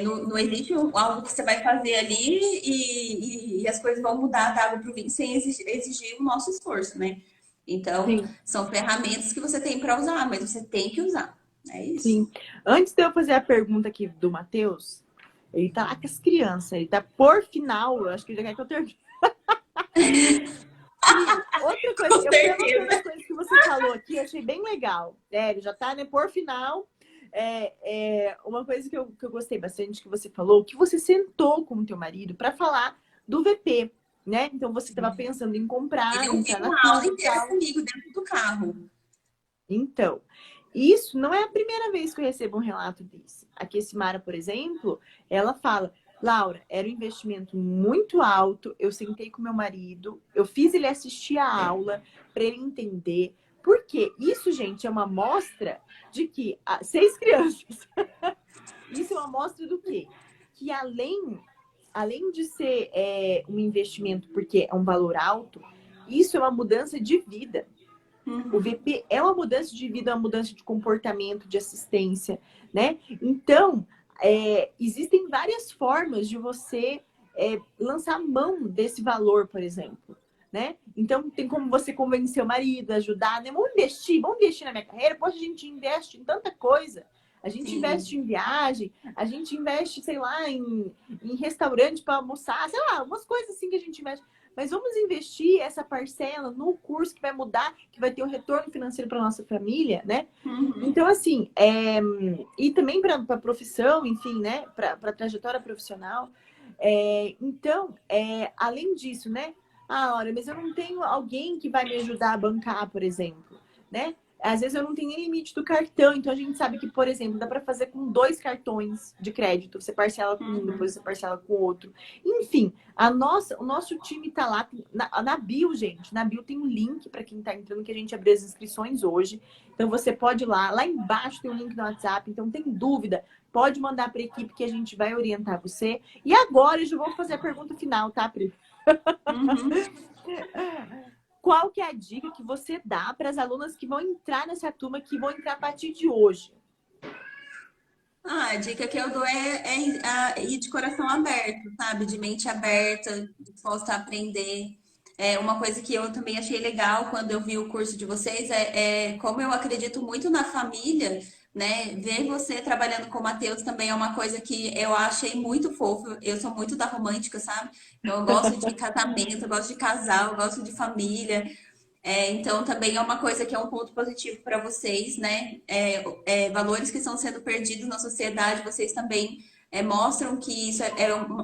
S2: não existe algo que você vai fazer ali e as coisas vão mudar da água para o vinho sem exigir o nosso esforço, né? Então,
S1: Sim,
S2: são ferramentas que você tem para usar, mas você tem que usar. É isso.
S1: sim. Antes de eu fazer a pergunta aqui do Matheus, ele tá lá com as crianças, ele tá por final, eu acho que ele já quer que eu termine. E outra coisa,
S2: Com
S1: eu fui anotando as
S2: certeza.
S1: coisas que você falou aqui, eu achei bem legal. Ele já tá, né, por final. Uma coisa que eu gostei bastante que você falou, que você sentou com o teu marido para falar do VP, né? Então você estava pensando em comprar,
S2: Ele
S1: entrar
S2: ouviu
S1: na
S2: a aula
S1: turma e
S2: inteira
S1: tal.
S2: comigo dentro do carro.
S1: Então, isso não é a primeira vez que eu recebo um relato desse. A Kessimara, por exemplo, ela fala: Laura, era um investimento muito alto. Eu sentei com meu marido, eu fiz ele assistir a aula para ele entender. Porque isso, gente, é uma amostra de que 6 crianças. Isso é uma amostra do quê? Que além de ser um investimento porque é um valor alto, isso é uma mudança de vida. O
S2: Uhum.
S1: VP é uma mudança de vida, uma mudança de comportamento, de assistência, né? Então, existem várias formas de você lançar mão desse valor, por exemplo, né? Então, tem como você convencer o marido, ajudar, né? Vamos investir na minha carreira. Poxa, a gente investe em tanta coisa. A gente investe
S2: Sim,
S1: em viagem, a gente investe, sei lá, em restaurante para almoçar, sei lá, umas coisas assim que a gente investe. Mas vamos investir essa parcela no curso que vai mudar, que vai ter um retorno financeiro para nossa família, né?
S2: uhum.
S1: Então, assim, e também para a profissão, enfim, né? Para a trajetória profissional. Então, além disso, né? Ah, olha, mas eu não tenho alguém que vai me ajudar a bancar, por exemplo, né? Às vezes eu não tenho nem limite do cartão, então a gente sabe que, por exemplo, dá para fazer com 2 cartões de crédito. Você parcela com um, depois
S2: Uhum.
S1: você parcela com o outro. Enfim, o nosso time tá lá na bio, gente. Na bio tem um link para quem tá entrando, que a gente abriu as inscrições hoje. Então você pode ir lá. Lá embaixo tem um link no WhatsApp. Então tem dúvida, pode mandar para a equipe que a gente vai orientar você. E agora eu já vou fazer a pergunta final, tá, Pri?
S2: Uhum.
S1: Qual que é a dica que você dá para as alunas que vão entrar nessa turma, que vão entrar a partir de hoje?
S2: A dica que eu dou é ir de coração aberto, sabe? De mente aberta, disposta a aprender. Uma coisa que eu também achei legal quando eu vi o curso de vocês como eu acredito muito na família, né? Ver você trabalhando com o Matheus também é uma coisa que eu achei muito fofo. Eu sou muito da romântica, sabe? Então eu gosto de casamento, eu gosto de casal, eu gosto de família. Então, também é uma coisa que é um ponto positivo para vocês, né? Valores que estão sendo perdidos na sociedade, vocês também mostram que isso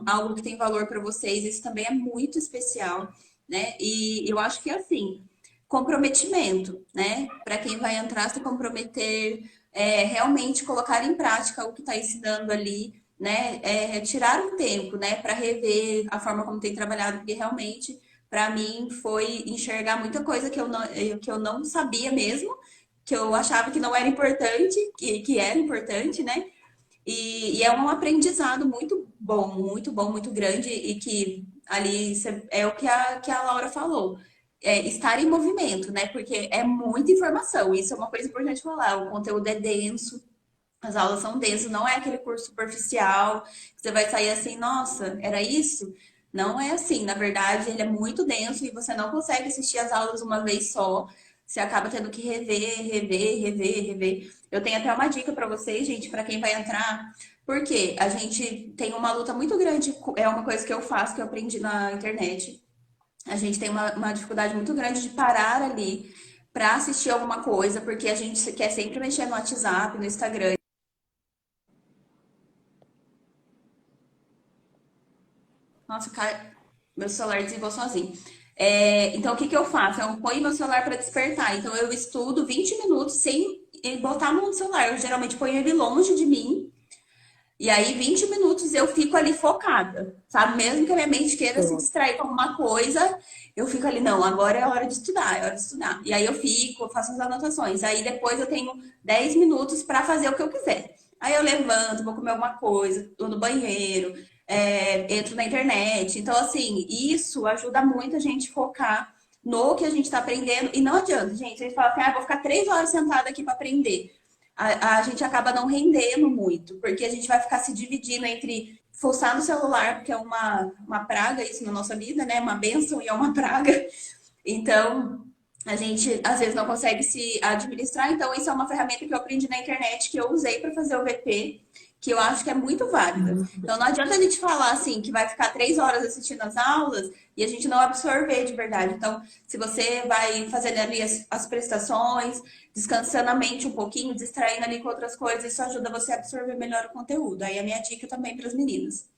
S2: algo que tem valor para vocês, isso também é muito especial, né? E eu acho que é assim, comprometimento, né? Para quem vai entrar, se comprometer, realmente colocar em prática o que está ensinando ali, né? Tirar um tempo, né? Para rever a forma como tem trabalhado, porque realmente para mim foi enxergar muita coisa que eu não sabia mesmo, que eu achava que não era importante, que era importante, né? E é um aprendizado muito bom, muito grande, e que ali é o que a Laura falou. Estar em movimento, né? Porque é muita informação. Isso é uma coisa importante falar. O conteúdo é denso, as aulas são densas, não é aquele curso superficial, que você vai sair assim, nossa, era isso? Não é assim, na verdade, ele é muito denso e você não consegue assistir as aulas uma vez só. Você acaba tendo que rever. Eu tenho até uma dica para vocês, gente, para quem vai entrar, porque a gente tem uma luta muito grande, é uma coisa que eu faço, que eu aprendi na internet. A gente tem uma dificuldade muito grande de parar ali para assistir alguma coisa, porque a gente quer sempre mexer no WhatsApp, no Instagram. Nossa, cara, meu celular desligou sozinho. Então, o que que eu faço? Eu ponho meu celular para despertar. Então, eu estudo 20 minutos sem botar a mão no celular. Eu geralmente ponho ele longe de mim. E aí, 20 minutos eu fico ali focada, sabe? Mesmo que a minha mente queira se distrair com alguma coisa, eu fico ali, não, agora é hora de estudar, é hora de estudar. E aí eu faço as anotações. Aí depois eu tenho 10 minutos para fazer o que eu quiser. Aí eu levanto, vou comer alguma coisa, tô no banheiro, entro na internet. Então, assim, isso ajuda muito a gente focar no que a gente está aprendendo. E não adianta, gente, a gente fala assim, ah, vou ficar 3 horas sentada aqui para aprender. A gente acaba não rendendo muito, porque a gente vai ficar se dividindo entre forçar no celular, porque é uma praga isso na nossa vida, né? Uma bênção e é uma praga. Então, a gente às vezes não consegue se administrar. Então, isso é uma ferramenta que eu aprendi na internet, que eu usei para fazer o VP, que eu acho que é muito válida. Então, não adianta a gente falar assim que vai ficar 3 horas assistindo as aulas e a gente não absorver de verdade. Então, se você vai fazendo ali as prestações, descansando a mente um pouquinho, distraindo ali com outras coisas, isso ajuda você a absorver melhor o conteúdo. Aí a minha dica também para as meninas.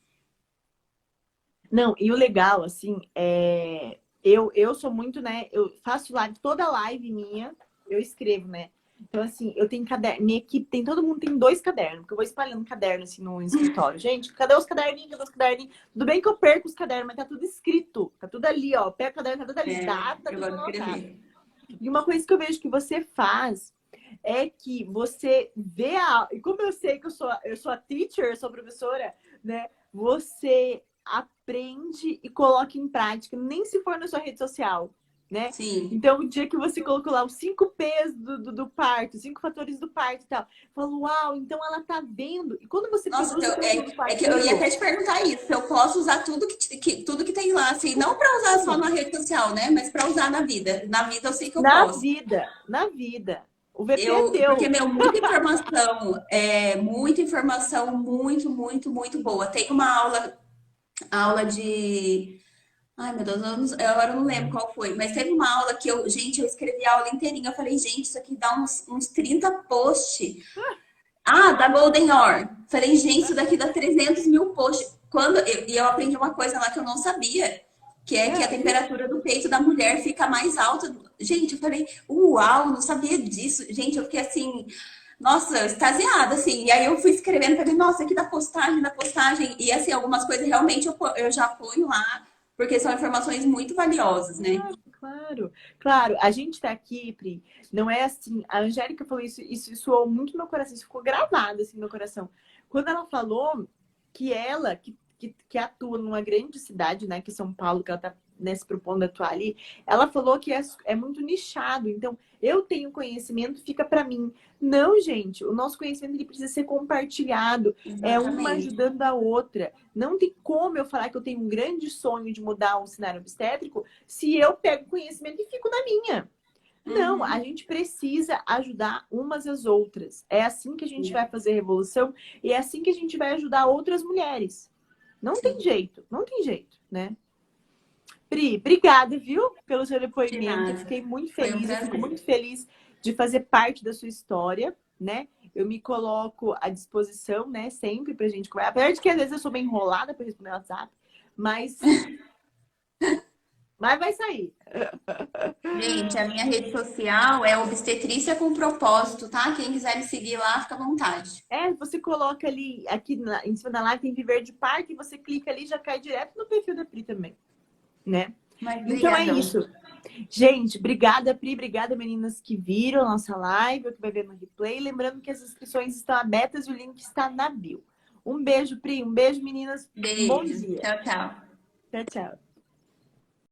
S1: Não, e o legal, assim, eu sou muito, né? Eu faço live, toda live minha, eu escrevo, né? Então, assim, eu tenho caderno, minha equipe tem, todo mundo tem 2 cadernos, porque eu vou espalhando caderno assim no escritório. Gente, cadê os caderninhos? Cadê os caderninhos? Tudo bem que eu perco os cadernos, mas tá tudo escrito, tá tudo ali, ó. Pega o caderno, tá tudo ali, data, tá
S2: Eu
S1: tudo
S2: gosto de
S1: anotado.
S2: escrever.
S1: E uma coisa que eu vejo que você faz é que você vê a. E como eu sei que eu sou a teacher, eu sou a professora, né? Você aprende e coloca em prática, nem se for na sua rede social, né?
S2: Sim.
S1: Então, o dia que você colocou lá os 5 P's do parto, 5 fatores do parto e tal, falou, uau, então ela tá vendo. E quando você
S2: Nossa,
S1: pegou, você transformou
S2: é que eu ia
S1: aquilo.
S2: até te perguntar isso, se eu posso usar tudo que tem lá, assim, não para usar só na rede social, né? Mas para usar na vida. Na vida eu sei que eu
S1: Na
S2: posso.
S1: vida, na vida. O VP é
S2: Porque,
S1: teu.
S2: meu, muita informação, muito, muito, muito boa. Tem uma aula de. Ai, meu Deus, agora eu não lembro qual foi, mas teve uma aula que eu escrevi a aula inteirinha. Eu falei, gente, isso aqui dá uns 30 posts. Ah, da Golden Hour. Falei, gente, isso daqui dá 300 mil posts. E eu aprendi uma coisa lá que eu não sabia, que é que a temperatura do peito da mulher fica mais alta. Gente, eu falei, uau, não sabia disso. Gente, eu fiquei assim, nossa, extasiada, assim. E aí eu fui escrevendo, falei, nossa, aqui da postagem. E assim, algumas coisas realmente eu já ponho lá, porque são informações muito valiosas, né?
S1: Claro, claro. A gente tá aqui, Pri, não é assim. A Angélica falou isso soou muito no meu coração, isso ficou gravado assim no meu coração. Quando ela falou que ela, que atua numa grande cidade, né, que é São Paulo, que ela tá, né, se propondo a atuar ali, ela falou que é muito nichado. Então, eu tenho conhecimento, fica para mim. Não, gente, o nosso conhecimento ele precisa ser compartilhado, é uma
S2: Exatamente.
S1: ajudando a outra. Não tem como eu falar que eu tenho um grande sonho de mudar o cenário obstétrico se eu pego conhecimento e fico na minha. Não, a
S2: Uhum.
S1: gente precisa ajudar umas às outras. É assim que a gente vai fazer revolução e é assim que a gente vai ajudar outras mulheres. Não tem
S2: Sim,
S1: jeito, não tem jeito, né? Pri, obrigada, viu, pelo seu
S2: de
S1: depoimento. Eu
S2: nada.
S1: fiquei muito
S2: Foi um
S1: feliz, eu fico
S2: prazer.
S1: muito feliz de fazer parte da sua história, né? Eu me coloco à disposição, né, sempre pra gente conversar. Apesar de que às vezes eu sou bem enrolada para responder WhatsApp, mas, mas vai sair.
S2: Gente, a minha rede social é Obstetrícia com Propósito, tá? Quem quiser me seguir lá, fica à vontade.
S1: É, você coloca ali, aqui em cima da live tem Viver de Parto, e você clica ali e já cai direto no perfil da Pri também, né?
S2: Mas
S1: Então é
S2: brigadão.
S1: isso. Gente, obrigada, Pri, obrigada, meninas que viram a nossa live, ou que vai ver no replay. Lembrando que as inscrições estão abertas e o link está na bio. Um beijo, Pri, um beijo, meninas. Um bom
S2: Beijo.
S1: dia.
S2: Tchau, tchau.
S1: Tchau, tchau.